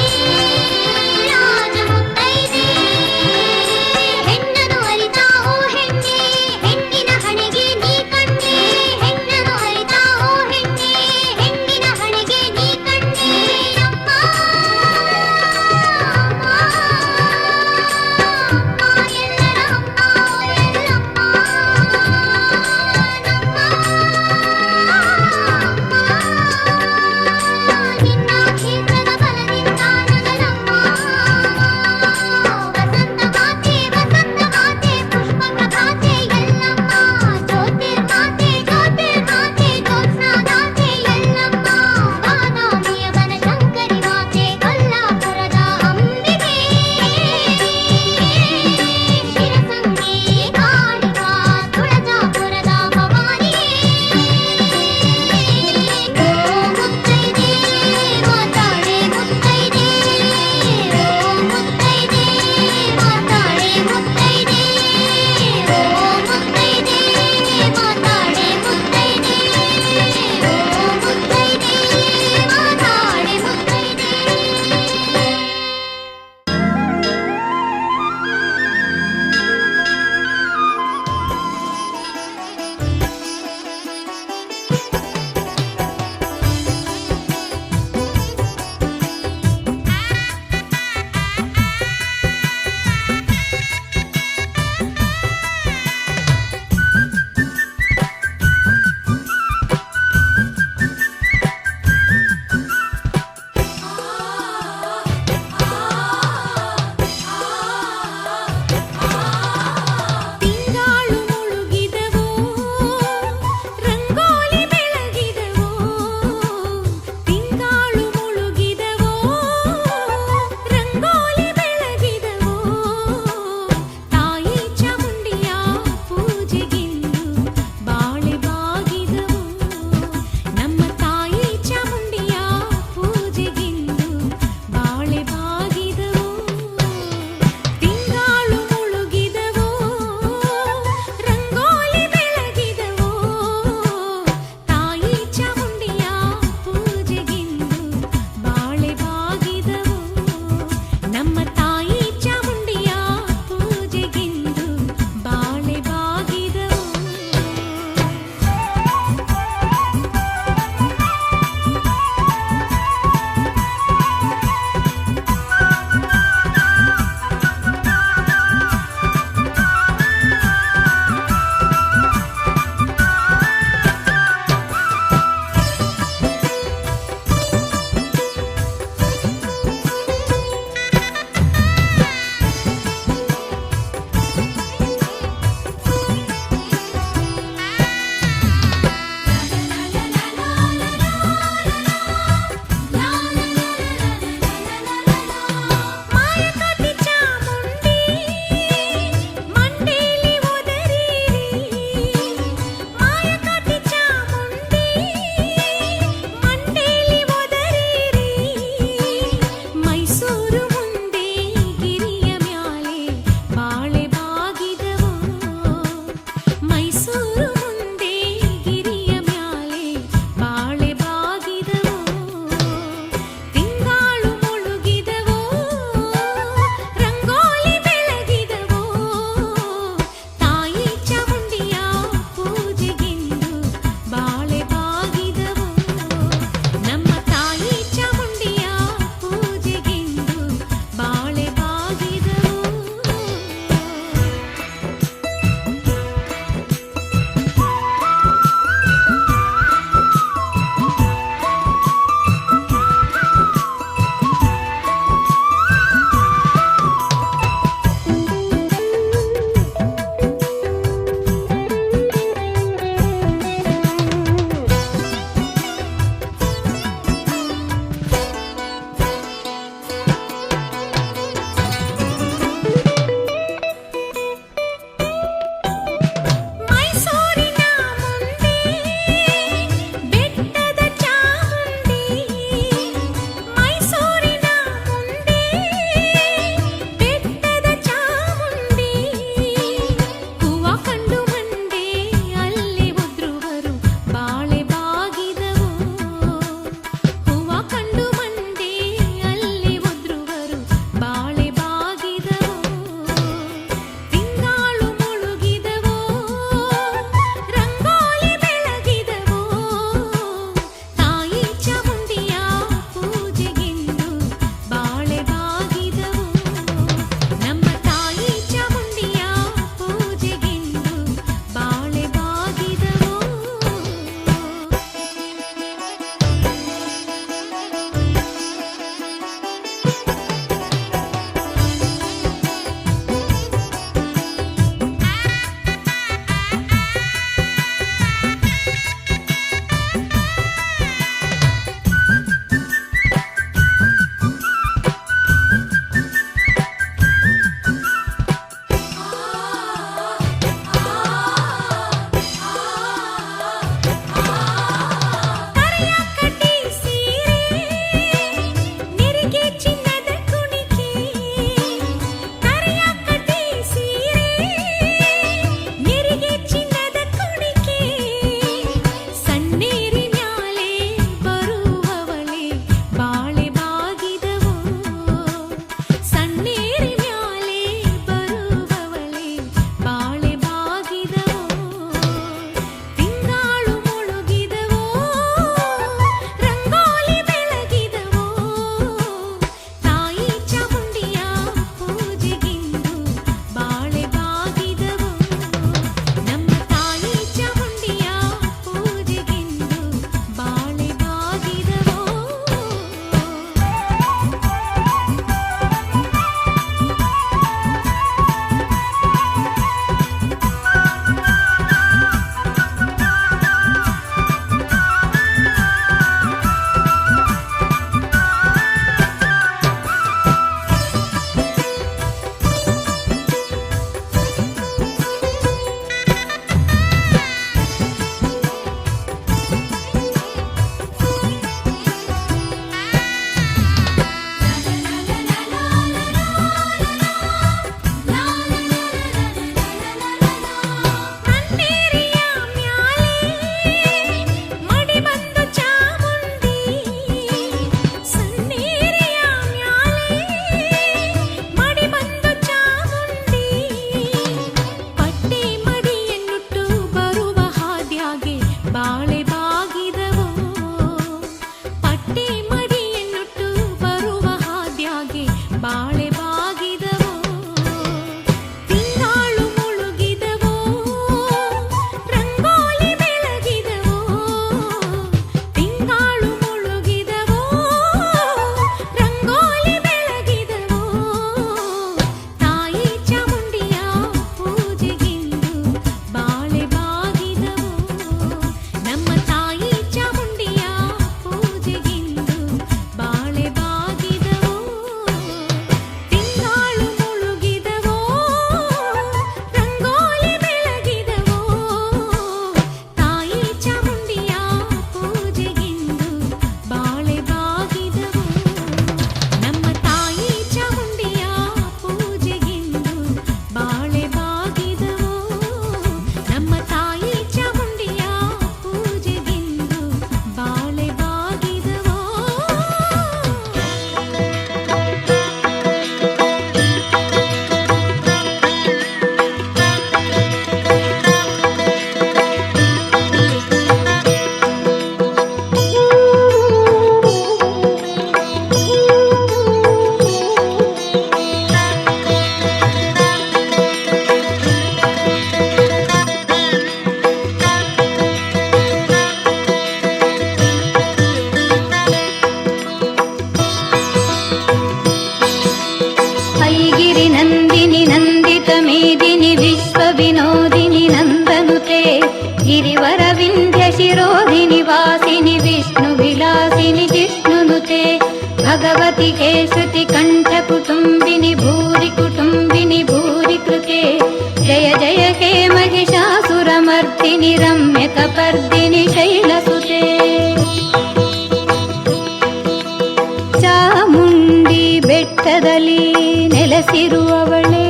ಬಾಳೆ ಬಾಗಿದವೋ ಪಟ್ಟಿ ಮಡಿಯನ್ನುಟ್ಟು ಬರುವ ಹಾದ್ಯಾಗೆ ಬಾಳೆ ಬಾಗಿದವೋ ತಿಂಗಾಳು ಮುಳುಗಿದವೋ ರಂಗೋಲಿ ಬೆಳಗಿದವೋ ತಿಂಗಾಳು ಮುಳುಗಿದವೋ ರಂಗೋಲಿ ಬೆಳಗಿದವೋ ತಾಯಿ ಚಾಮುಂಡಿಯ ಪೂಜೆಗೆಂದು ಬಾಳೆ ಬಾಗಿದವೋ ನಮ್ಮ ತಾಯಿ ಚಾಮುಂಡಿಯ ಪೂಜೆಗೆಂದು ಬಾಳೆ ಬಾಗಿದವೋ ತಿಂಗಾಳು ಮುಳುಗಿದವೋ ರಂಗೋಲಿ ಬೆಳಗಿದವೋ ತಾಯಿ ಚಾಮುಂಡಿಯ ಪೂಜೆಗೆಂದು ಬಾಳೆ ಬಾಗಿದವೋ ನಮ್ಮ ತಾಯಿ ಚಾಮುಂಡಿಯ ಪೂಜೆಗೆಂದು ಬಾಳೆ ಬಾಗಿದವೋ ನಮ್ಮ ತಾಯಿ ಚಾಮುಂಡಿಯ ಪೂಜೆಗೆಂದು ಬಾಳೆ ಬಾಗಿದವೋ ಐಗಿರಿ ನಂದಿನಿ ನಂದಿತ ಮೇದಿನಿ ವಿಶ್ವ ವಿನೋದಿನಿ ನಂದನುತೆ ಗಿರಿವರ ವಿಂಧ್ಯ ಶಿರೋಧಿನಿ ವಾಸಿನಿ ವಿಷ್ಣು ವಿಲಾಸಿನಿ ಜಿಷ್ಣುನುತೆ ಭಗವತಿ ಕೇಶೃತಿ ಕಂಠ ಕುಟುಂಬಿನಿ ಭೂರಿ ಕುಟುಂಬಿನಿ ಭೂರಿ ಕೃತೆ ಜಯ ಜಯ ಹೇ ಮಹಿಷಾಸುರ ಮರ್ದಿನಿ ರಮ್ಯ ಕಪರ್ದಿನಿ ಶೈಲಸುತೆ ಚಾಮುಂಡಿ ಬೆಟ್ಟದಲ್ಲಿ ನೆಲೆಸಿರುವವಳೇ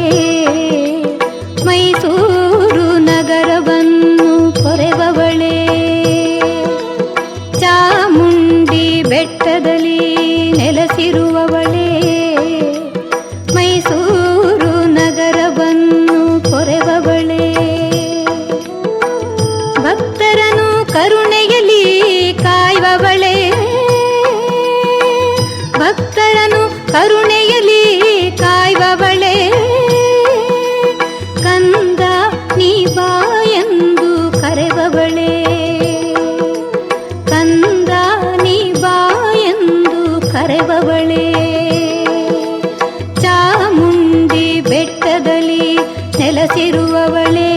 ಮೈಸೂರು ನಗರವನ್ನು ಪೊರೆವವಳೇ ಚಾಮುಂಡಿ ಬೆಟ್ಟದಲ್ಲಿ ನೆಲೆಸಿರುವವಳೇ ಮೈಸೂರು ನಗರವನ್ನು ಪೊರೆವವಳೇ ಭಕ್ತರನ್ನು ಕರುಣೆಯಲ್ಲಿ ಕಾಯುವವಳೇ ಭಕ್ತರನ್ನು ಕರುಣೆಯಲ್ಲಿ ಕಾಯುವವಳೇ ಕಂದ ನೀ ಬಾ ಎಂದು ಕರೆವವಳೇ ಕಂದ ನೀ ಬಾ ಎಂದು ಕರೆವವಳೇ ಚಾಮುಂಡಿ ಬೆಟ್ಟದಲ್ಲಿ ನೆಲೆಸಿರುವವಳೇ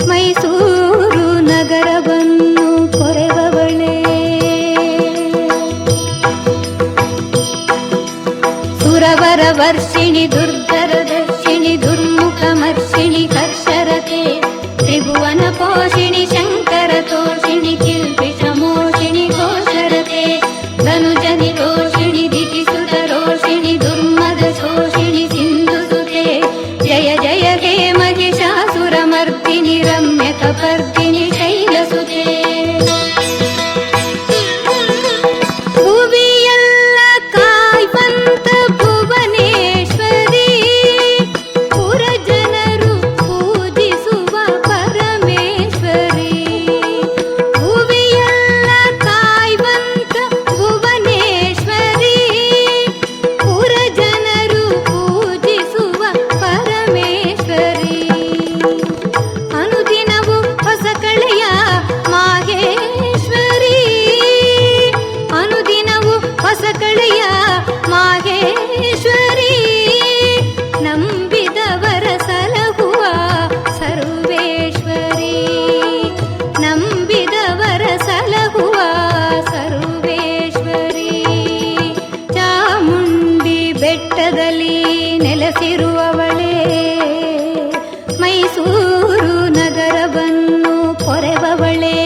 ಮೈಸೂರು ನಗರವನ್ನು ಪೊರೆವವಳೇ ಸುರವರ ವರ್ಷಿಣಿ ದುರ್ಧರದರ್ಶಿಣಿ ದುರ್ಮುಖಮರ್ಷಿಣಿ ಕರ್ಷರತೆ ತ್ರಿಭುವನ ಪೋಷಿಣಿ ಶಂಕರ ತೋಷಿಣಿ ಕಿಲ್ಬಿಷಮೋಷಿಣಿ ಘೋಷರತೆ ಧನುಜನಿ ರೋಷಿಣಿ ದಿತಿಸುತ ರೋಷಿಣಿ ದುರ್ಮದ ಶೋಷಿಣಿ ಸಿಂಧುಸುತೆ ಜಯ ಜಯ ಹೇ ಮಹಿಷಾಸುರ ಮರ್ದಿನಿ ರಮ್ಯ ಕಪರ್ದಿನಿ ಶೈಲಸುತೆ ಭುವಿಯಲ್ಲ ಕಾಯ್ವಂತ ಭುವನೇಶ್ವರಿ ಪುರ ಜನರು ಪೂಜಿಸುವ ಪರಮೇಶ್ವರಿ ಭುವಿಯಲ್ಲ ಕಾಯ್ವಂತ ಭುವನೇಶ್ವರಿ ಪುರ ಜನರು ಪೂಜಿಸುವ ಪರಮೇಶ್ವರಿ ಅನುದಿನವೂ ಹೊಸ ಕಳೆಯ ಮಾಹೇಶ್ವರಿ ಅನುದಿನವೂ ಹೊಸ ಕಳೆಯ ಮಾಹೇಶ್ವರಿ ನಂಬಿದವರ ಸಲಹುವ ಸರ್ವೇಶ್ವರಿ ನಂಬಿದವರ ಸಲಹುವ ಸರ್ವೇಶ್ವರಿ ಚಾಮುಂಡಿ ಬೆಟ್ಟದಲ್ಲಿ ನೆಲೆಸಿರುವವಳೇ ಮೈಸೂರು ನಗರವನ್ನು ಪೊರೆವವಳೇ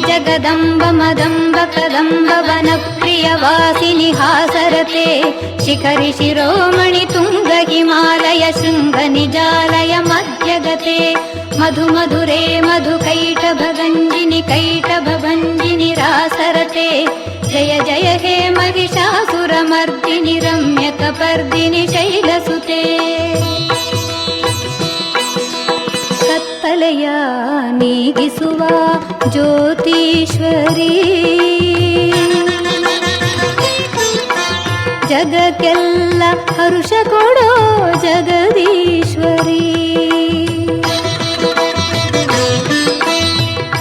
जगदम्ब मदम्ब कदम्ब वन प्रिय वासिनि हासरते शिखरि शिरोमणि तुंग शृङ्गनिजालय मध्यगते मधुमधुरे मधुकैटभगञ्जिनि कैटभभञ्जिनि रासरते जय जय हे महिषासुरमर्दिनि रम्यकपर्दिनि शैलसुते ಕತ್ತಲೆಯ ನೀಗಿಸುವ ಜ್ಯೋತೀಶ್ವರಿ ಜಗಕ್ಕೆಲ್ಲ ಹರುಷ ಕೊಡೋ ಜಗದೀಶ್ವರಿ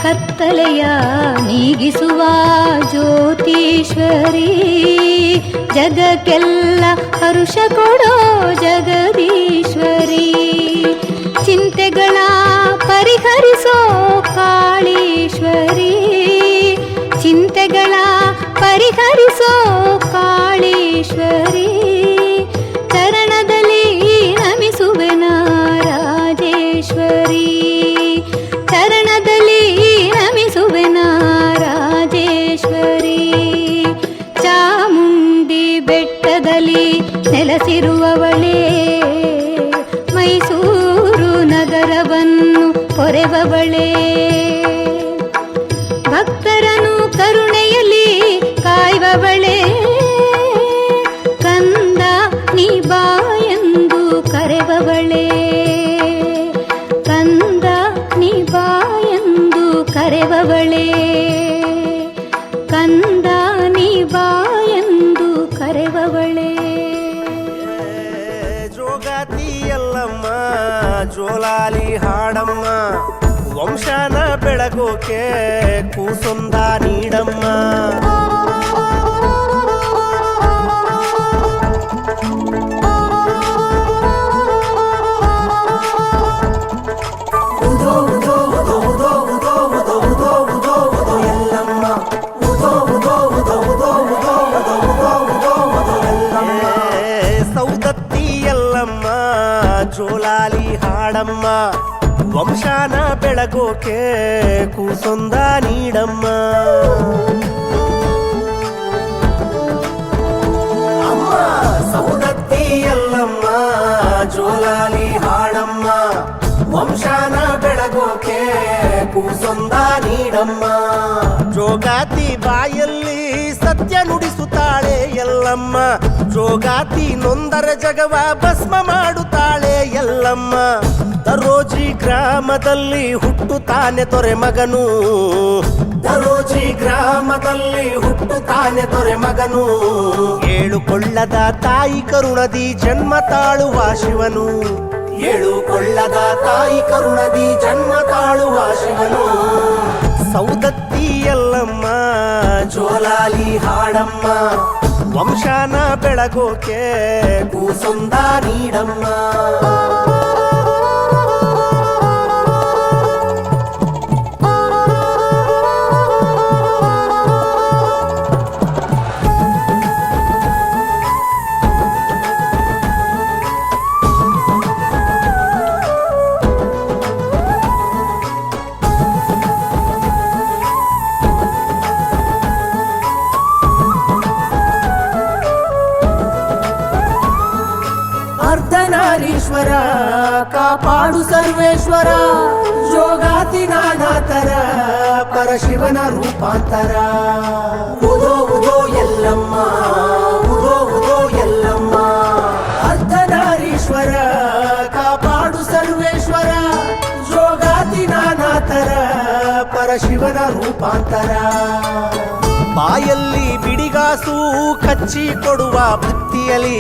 ಕತ್ತಲೆಯ ನೀಗಿಸುವ ಜ್ಯೋತೀಶ್ವರಿ ಜಗಕ್ಕೆಲ್ಲ ಹರುಷ ಕೊಡೋ ಜಗದೀಶ್ವರಿ ಚಿಂತೆಗಳ ಪರಿಹರಿಸೋ ಕಾಳೀಶ್ವರಿ ಚಿಂತೆಗಳ ಪರಿಹರಿಸೋ ಕಾಳೀಶ್ವರಿ ಚರಣದಲ್ಲಿ ನಮಿಸುವೆನ ರಾಜೇಶ್ವರಿ ಚರಣದಲ್ಲಿ ನಮಿಸುವೆನ ರಾಜೇಶ್ವರಿ ಚಾಮುಂಡಿ ಬೆಟ್ಟದಲ್ಲಿ ನೆಲೆಸಿರುವವಳೇ ಮೈಸೂರು ನಗರವನ್ನು ಪೊರೆವವಳೇ ಭಕ್ತರನ್ನು ಕರುಣೆಯಲ್ಲಿ ಕಾಯುವವಳೇ ಕಂದ ನೀ ಬಾ ಎಂದು ಕರೆವವಳೇ ಕಂದ ನೀ ಬಾ ಎಂದು ಕರೆವವಳೇ ಕಂದ ನೀ ಬಾ ಎಂದು ಕರೆವವಳೇ ಜೋಗಾತಿಯಲ್ಲಮ್ಮ ಜೋಲಾಲಿ ಹಾಡಮ್ಮ ವಂಶನ ಬೆಳಗೋಕೆ ಕೂಸೊಂದ ನೀಡಮ್ಮ ಸೌದತ್ತಿಯಲ್ಲಮ್ಮ ಜೋಲಾಲಿ ಹಾಡಮ್ಮ ವಂಶನ ಬೆಳಗೋಕೆ ಕೂಸೊಂದ ನೀಡಮ್ಮ ಅಮ್ಮ ಸೌದತ್ತಿಯಲ್ಲಮ್ಮ ಜೋಲಾಲಿ ಹಾಡಮ್ಮ ವಂಶನ ಬೆಳಗೋಕೆ ಕೂಸೊಂದ ನೀಡಮ್ಮ ಜೋಗಾತಿ ಬಾಯಲ್ಲಿ ಸತ್ಯ ನುಡಿಸುತ್ತಾಳೆ ಎಲ್ಲಮ್ಮ ಜೋಗಾತಿ ನೊಂದರ ಜಗವ ಭಸ್ಮ ಮಾಡುತ್ತಾಳೆ ಎಲ್ಲಮ್ಮ ದರೋಜಿ ಗ್ರಾಮದಲ್ಲಿ ಹುಟ್ಟುತ್ತಾನೆ ದೊರೆ ಮಗನು ದರೋಜಿ ಗ್ರಾಮದಲ್ಲಿ ಹುಟ್ಟುತ್ತಾನೆ ದೊರೆ ಮಗನು ಏಳುಕೊಳ್ಳದ ತಾಯಿ ಕರುಣದಿ ಜನ್ಮ ತಾಳುವ ಶಿವನು ಏಳುಕೊಳ್ಳದ ತಾಯಿ ಕರುಣದಿ ಜನ್ಮ ತಾಳುವ ಶಿವನು ಸೌದತ್ತಿಯಲ್ಲಮ್ಮ ಜೋಲಾಲಿ ಹಾಡಮ್ಮ ವಂಶನ ಬೆಳಗೋಕೆ ಕೂಸೊಂದ ನೀಡಮ್ಮ ಅರ್ಧನಾರೀಶ್ವರ ಕಾಪಾಡು ಸರ್ವೇಶ್ವರ ಜೋಗಾತಿ ನಾನಾತರ ಪರಶಿವನ ರೂಪಾಂತರ ಉದೋ ಉದೋ ಎಲ್ಲಮ್ಮ ಉದೋ ಉದೋ ಎಲ್ಲಮ್ಮ ಅರ್ಧನಾರೀಶ್ವರ ಕಾಪಾಡು ಸರ್ವೇಶ್ವರ ಜೋಗಾತಿ ನಾನಾತರ ಪರಶಿವನ ರೂಪಾಂತರ ಬಾಯಲ್ಲಿ ಬಿಡಿಗಾಸು ಕಚ್ಚಿ ಕೊಡುವ ಭಕ್ತಿಯಲಿ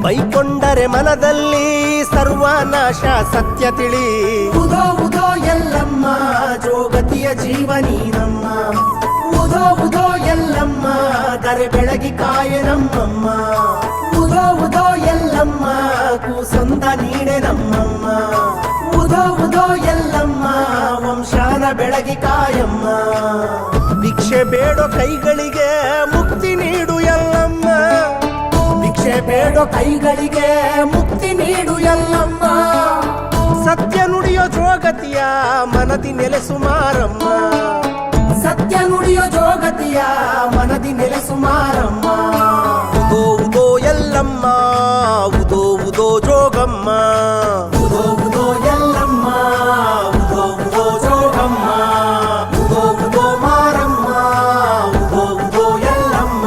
ಬೈಕೊಂಡರೆ ಮನದಲ್ಲಿ ಸರ್ವನಾಶ ಸತ್ಯ ತಿಳಿ ಉದೋ ಉದೋ ಎಲ್ಲಮ್ಮ ಜೋಗತಿಯ ಜೀವನೀನಮ್ಮ ಉದೋ ಉದೋ ಎಲ್ಲಮ್ಮ ದರೆ ಬೆಳಗಿ ಕಾಯ ನಮ್ಮಮ್ಮ ಉದೋ ಉದೋ ಎಲ್ಲಮ್ಮ ಕೂಸೊಂದ ನೀಡೆ ನಮ್ಮಮ್ಮ ಉದೋ ಉದೋ ಎಲ್ಲಮ್ಮ ವಂಶಾನ ಬೆಳಗಿ ಕಾಯಮ್ಮ ಭಿಕ್ಷೆ ಬೇಡೋ ಕೈಗಳಿಗೆ ಮುಕ್ತಿ ನೀಡು ಎಲ್ಲಮ್ಮ ಭಿಕ್ಷೆ ಬೇಡೋ ಕೈಗಳಿಗೆ ಮುಕ್ತಿ ನೀಡು ಎಲ್ಲಮ್ಮ ಸತ್ಯ ನುಡಿಯೋ ಜೋಗತಿಯ ಮನದಿ ನೆಲೆಸು ಮಾರಮ್ಮ ಸತ್ಯ ನುಡಿಯೋ ಜೋಗತಿಯ ಮನದಿ ನೆಲೆಸು ಮಾರಮ್ಮ ಉದೋ ಉದೋ ಎಲ್ಲಮ್ಮ ಉದೋ ಉದೋ ಉದೋ ಜೋಗಮ್ಮ ಉದೋ ಉದೋ ಎಲ್ಲಮ್ಮ ಉದೋ ಉದೋ ಜೋಗಮ್ಮ ಉದೋ ಉದೋ ಮಾರಮ್ಮ ಉದೋ ಉದೋ ಎಲ್ಲಮ್ಮ.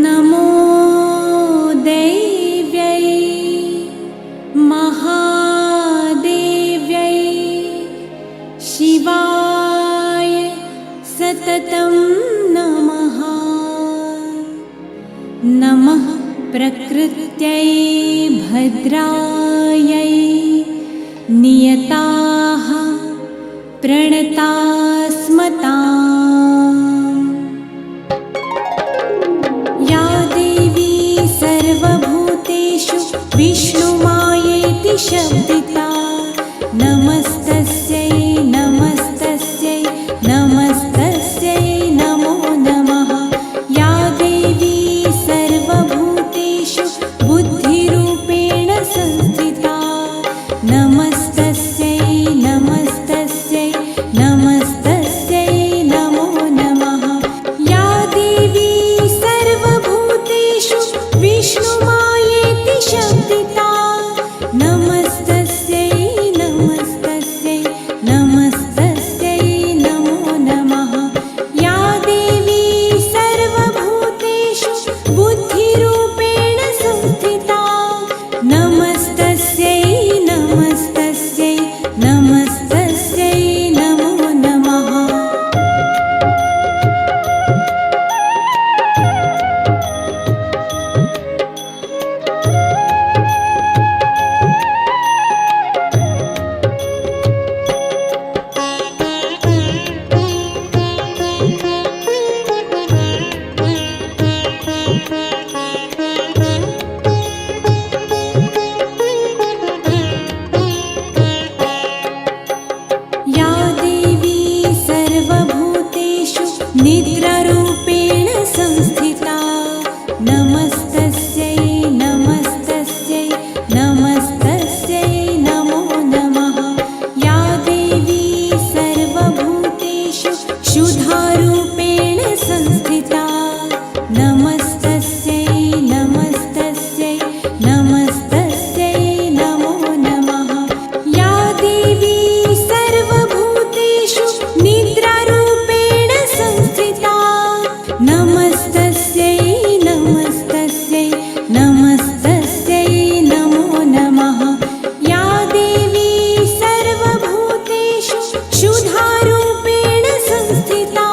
नमो देव्यै महादेव्यै शिवाय सततं नमः. नमः प्रकृत्यै भद्रायै नियताः प्रणतास्मताम्. या देवी सर्वभूतेषु विष्णुमायेति शब्दिता नमस्तस्यै नमस्तस्यै नमस्तस्यै नमो नमः. या देवी सर्वभूतेषु बुद्धिरूपेण संस्थिता नमस्तस्यै नमस्तस्यै नमस्तस्यै नमो नमः. या देवी सर्वभूतेषु विष्णुमायेति शब्दिता नमस्तस्यै नमस्तस्यै नमस्तस्यै नमो नमः. या देवी सर्वभूतेषु बुद्धिरूपेण संस्थिता नमस्तस्यै नमस्तस्यै नमस्तस्यै नमो नमः. या देवी सर्वभूतेषु निद्रारूपेण संस्थिता नमस्तस्यै नमस्तस्यै नमस्तस्यै नमो नमः. या देवी सर्वभूतेषु क्षुधारूपेण संस्थिता नमस्तस्यै नमस्तस्यै नमस्तस्यै नमो नमः. या देवी सर्वभूतेषु निद्रारूपेण संस्थिता नमस्तस्यै नमस्तस्यै नमस्तस्यै नमो नमः. या देवी सर्वभूतेषु क्षुधारूपेण संस्थिता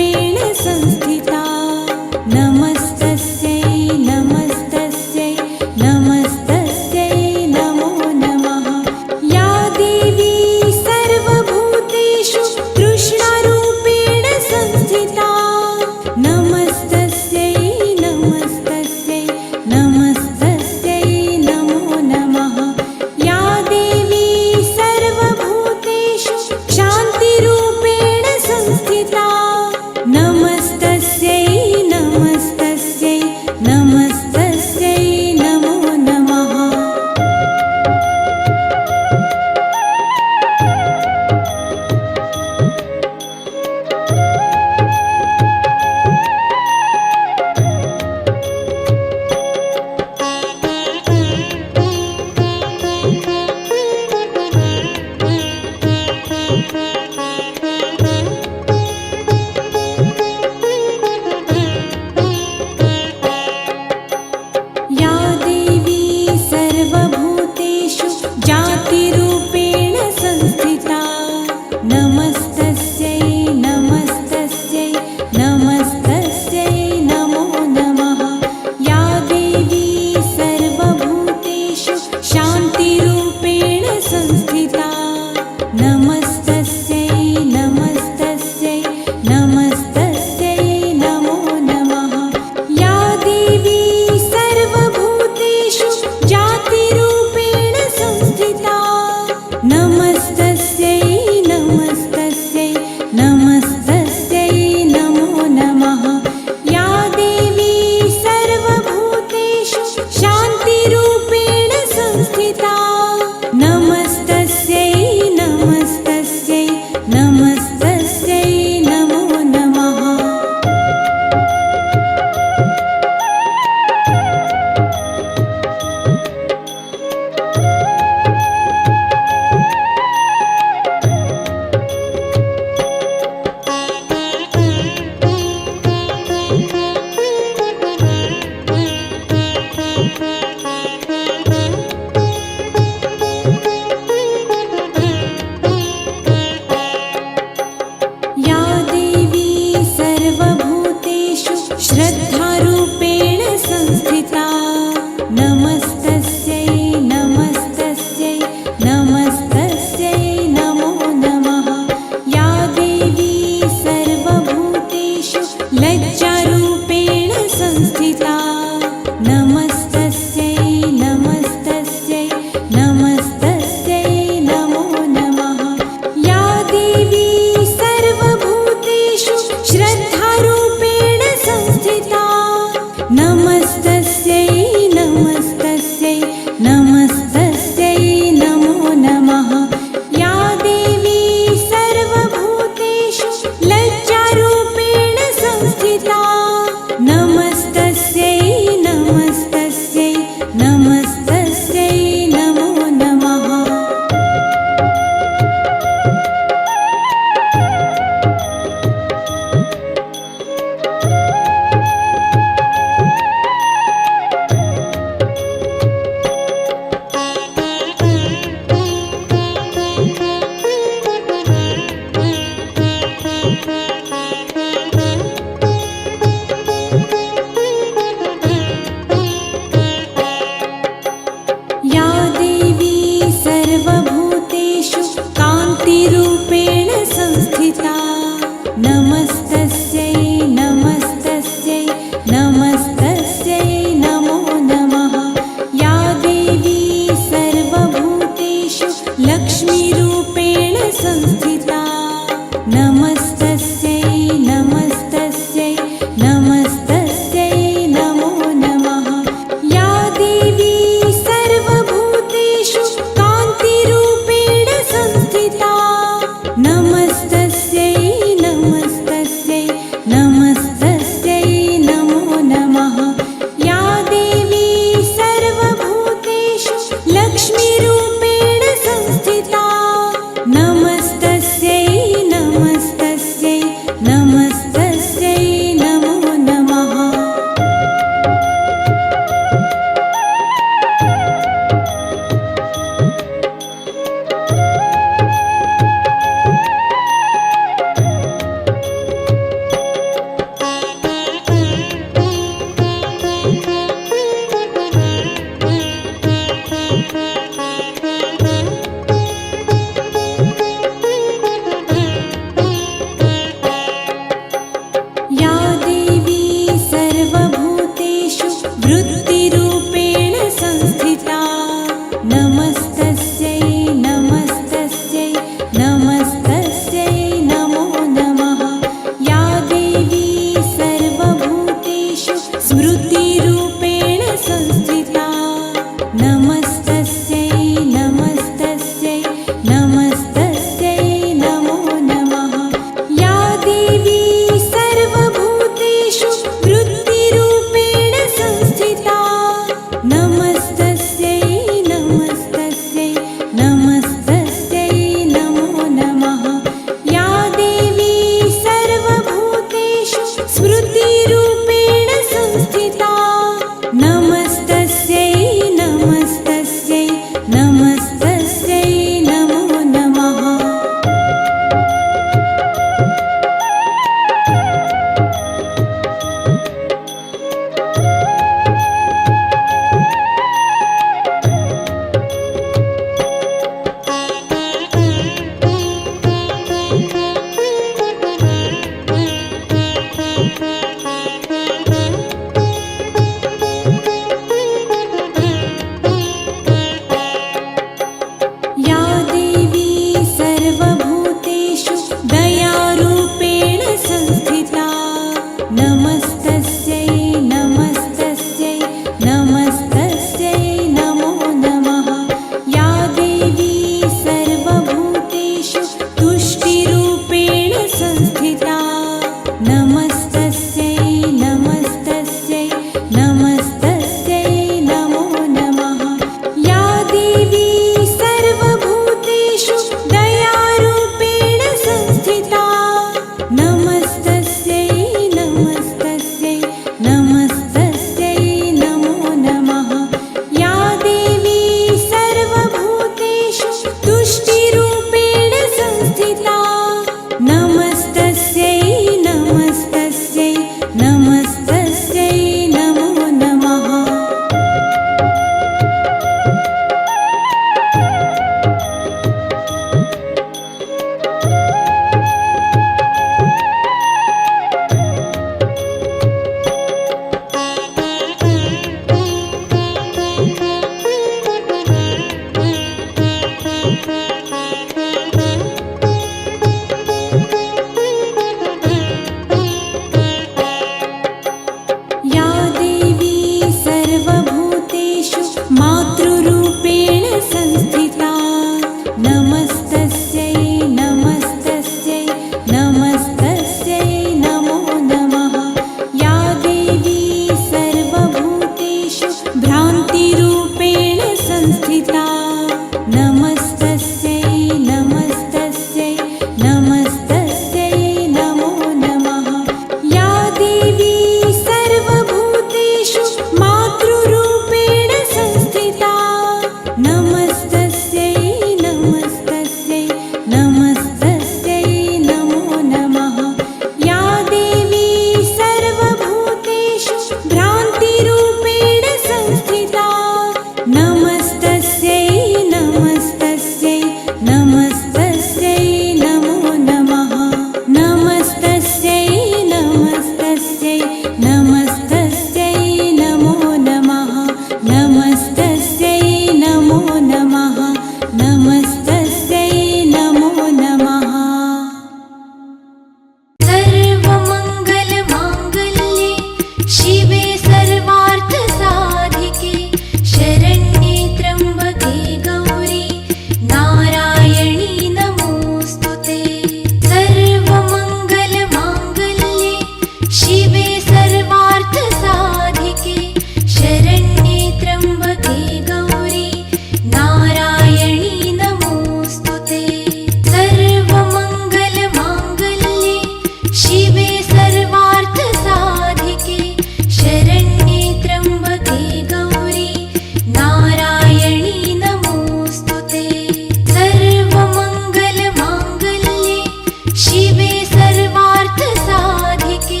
शिवे सर्वार्थसाधिके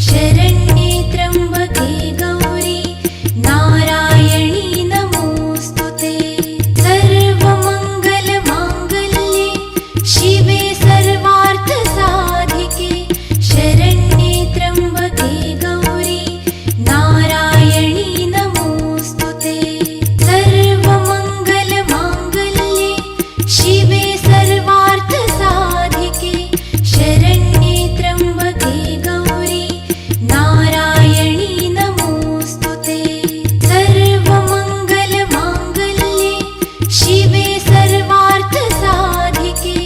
शरण्ये त्र्यम्बके गौरी नारायणी नमोऽस्तुते सर्वमङ्गलमाङ्गल्ये शिवे सर्वार्थसाधिके शरण्ये त्र्यम्बके गौरी नारायणी नमोऽस्तुते सर्वमङ्गलमाङ्गल्ये शिवे सर्वार्थसाधिके शरण्ये त्र्यम्बके गौरी नारायणी नमोऽस्तुते सर्वमङ्गलमाङ्गल्ये शिवे सर्वार्थसाधिके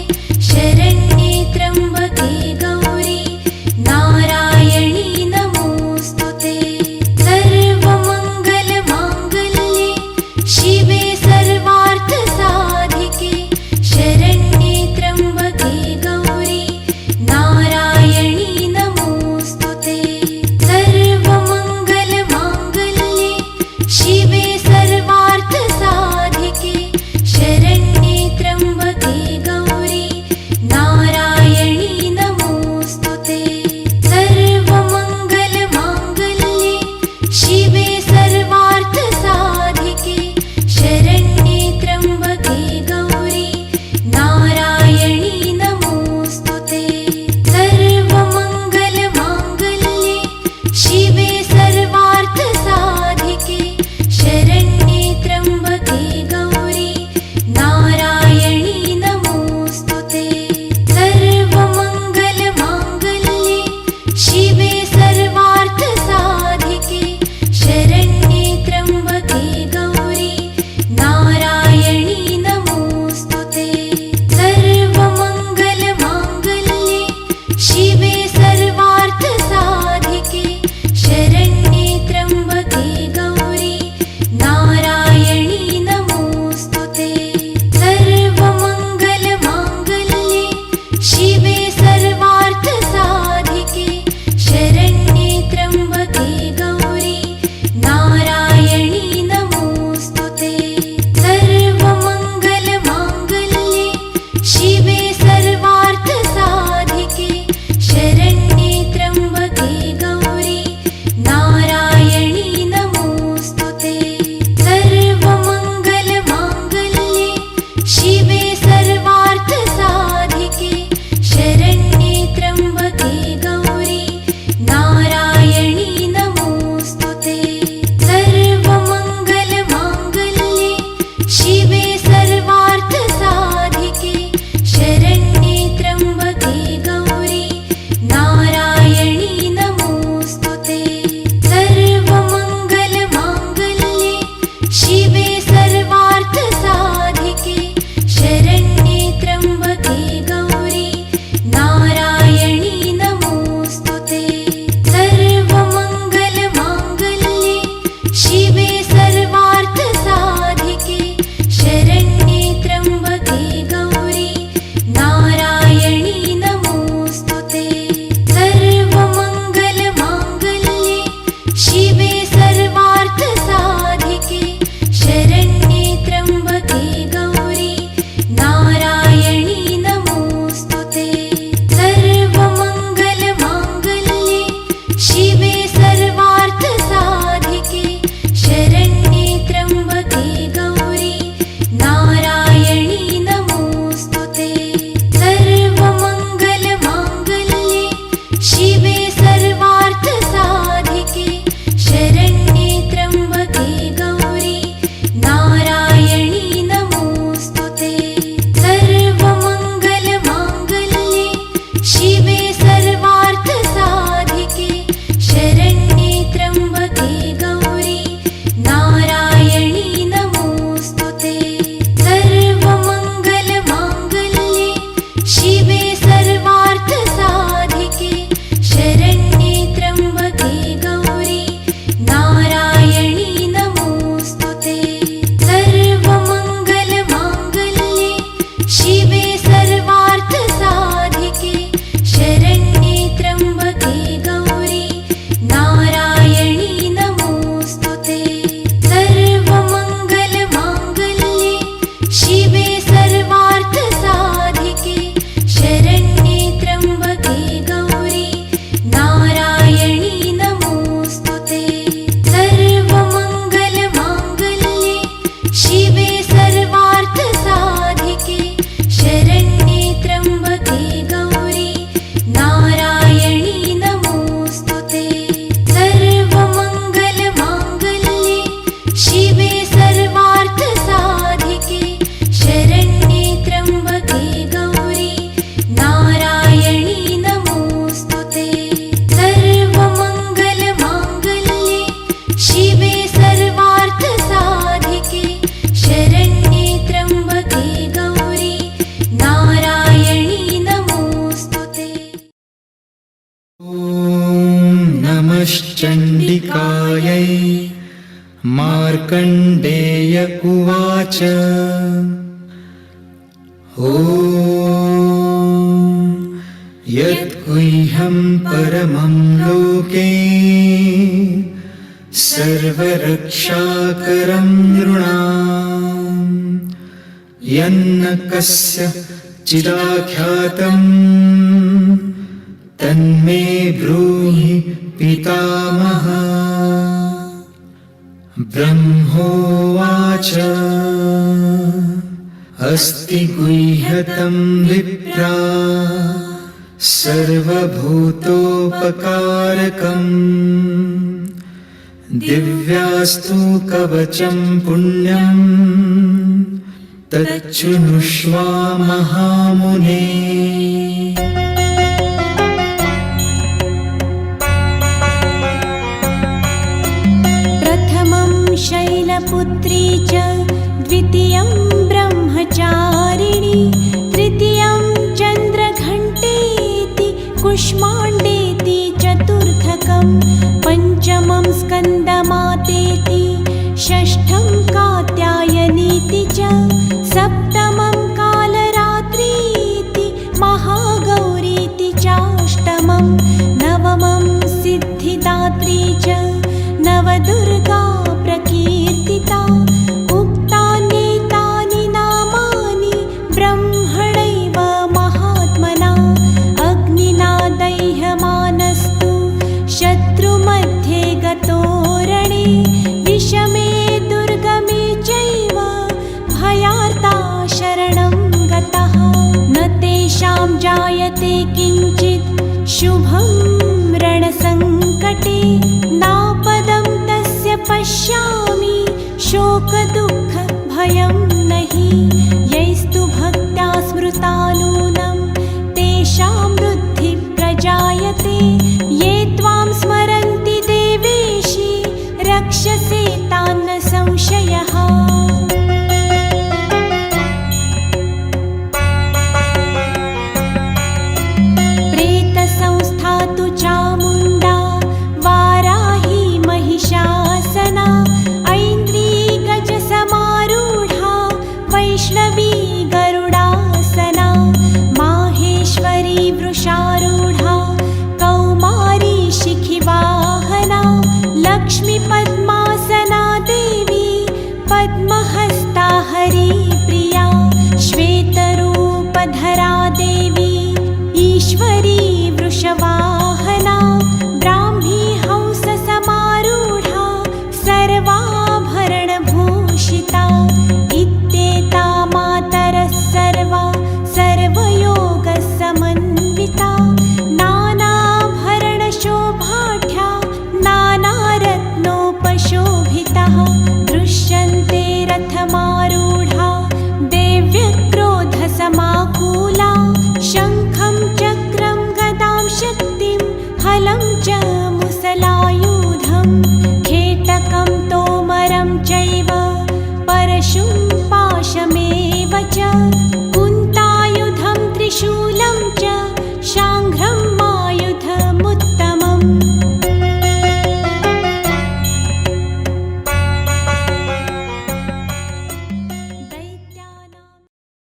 शरण्ये त्र्यम्बके गौरी नारायणी नमोऽस्तुते सर्वमङ्गलमाङ्गल्ये शिवे सर्वार्थसाधिके शरण्ये त्र्यम्बके गौरी नारायणी नमोऽस्तुते सर्वमङ्गलमाङ्गल्ये शिवे सर्वार्थसाधिके शरण्ये त्र्यम्बके गौरी नारायणी नमोऽस्तुते सर्वमङ्गलमाङ्गल्ये शिवे सर्वार्थसाधिके शरण्ये त्र्यम्बके गौरी नारायणी नमोऽस्तुते सर्वमङ्गलमाङ्गल्ये शिवे सर्वार्थसाधिके शरण्ये त्र्यम्बके गौरी नारायणी नमोऽस्तुते सर्वमङ्गलमाङ्गल्ये शिवे सर्वार्थसाधिके शरण्ये त्र्यम्बके गौरी नारायणी नमोऽस्तुते सर्वमङ्गलमाङ्गल्ये शिवे सर्वार्थसाधिके शरण्ये त्र्यम्बके गौरी नारायणी नमोऽस्तुते सर्वमङ्गलमाङ्गल्ये शिवे सर्वार्थसाधिके शरण्ये त्र्यम्बके गौरी नारायणी नमोऽस्तुते सर्वमङ्गलमाङ्गल्ये शिवे सर्वार्थसाधिके शरण्ये त्र्यम्बके गौरी नारायणी नमोऽस्तुते सर्वमङ्गलमाङ्गल्ये शिवे सर्वार्थसाधिके शरण्ये त्र्यम्बके गौरी नारायणी नमोऽस्तुते सर्वमङ्गलमाङ्गल्ये शिवे सर्वार्थसाधिके शरण्ये त्र्यम्बके गौरी नारायणी नमोऽस्तुते सर्वमङ्गलमाङ्गल्ये शिवे सर्वार्थसाधिके शरण्ये त्र्यम्बके गौरी नारायणी नमोऽस्तुते सर्वमङ्गलमाङ्गल्ये शिवे सर्वार्थसाधिके शरण्ये त्र्यम्बके गौरी नारायणी नमोऽस्तुते सर्वमङ्गलमाङ्गल्ये शिवे सर्वार्थसाधिके शरण्ये त्र्यम्बके गौरी नारायणी नमोऽस्तुते सर्वमङ्गलमाङ्गल्ये शिवे सर्वार्थसाधिके शरण्ये त्र्यम्बके गौरी नारायणी नमोऽस्तुते सर्वमङ्गलमाङ्गल्ये शिवे सर्वार्थसाधिके शरण्ये त्र्यम्बके गौरी नारायणी नमोऽस्तुते सर्वमङ्गलमाङ्गल्ये शिवे सर्वार्थसाधिके शरण्ये त्र्यम्बके गौरी नारायणी नमोऽस्तुते सर्वमङ्गलमाङ्गल्ये शिवे सर्वार्थसाधिके शरण्ये त्र्यम्बके गौरी नारायणी नमोऽस्तुते सर्वमङ्गलमाङ्गल्ये शिवे सर्वार्थसाधिके शरण्ये नमश्चण्डिकायै मार्कण्डेय उवाच ॐ यद्गुह्यं परमं लोके सर्वरक्षाकरं नृणाम् यन्न कस्य चिदाख्यातम् तन्मे ब्रूहि पितामह। ब्रह्मोवाच अस्ति गुह्यतं विप्रा सर्वभूतोपकारकम् दिव्यास्तु कवचं पुण्यं तच्छृणुष्व महामुने। प्रथमं शैलपुत्री च द्वितीयं ब्रह्मचारिणी तृतीयं चन्द्रघण्टेति कुष्माण्डेति चतुर्थकं पञ्चमं स्कन्दमातेति षष्ठं कात्यायनीति च सप्तमं कालरात्रीति महागौरीति चाष्टमं नवमं सिद्धिदात्री च नवदुर्गा प्रकीर्तिता। उक्तान्येतानि नामानि ब्रह्मणैव महात्मना अग्निना दह्यमानस्तु शत्रुमध्ये गतो रणे विषमे दुर्गमे चैव भयार्ता शरणं गतः न तेषां जायते किञ्चित् शुभं रणसङ्कटे नापदं तस्य पश्यामि शोकदुःख भयं नहि यैस्तु भक्त्या स्मृता नूनं तेषां वृद्धिः प्रजायते ये त्वां स्मरन्ति देवेशि रक्षसे तान्न संशयः। प्रेतसंस्था तु चामुण्डा वाराही महिषासना ऐन्द्री गजसमारूढा वैष्णवी गरुडासना माहेश्वरी वृषारूढा कौमारी शिखिवाहना लक्ष्मीपति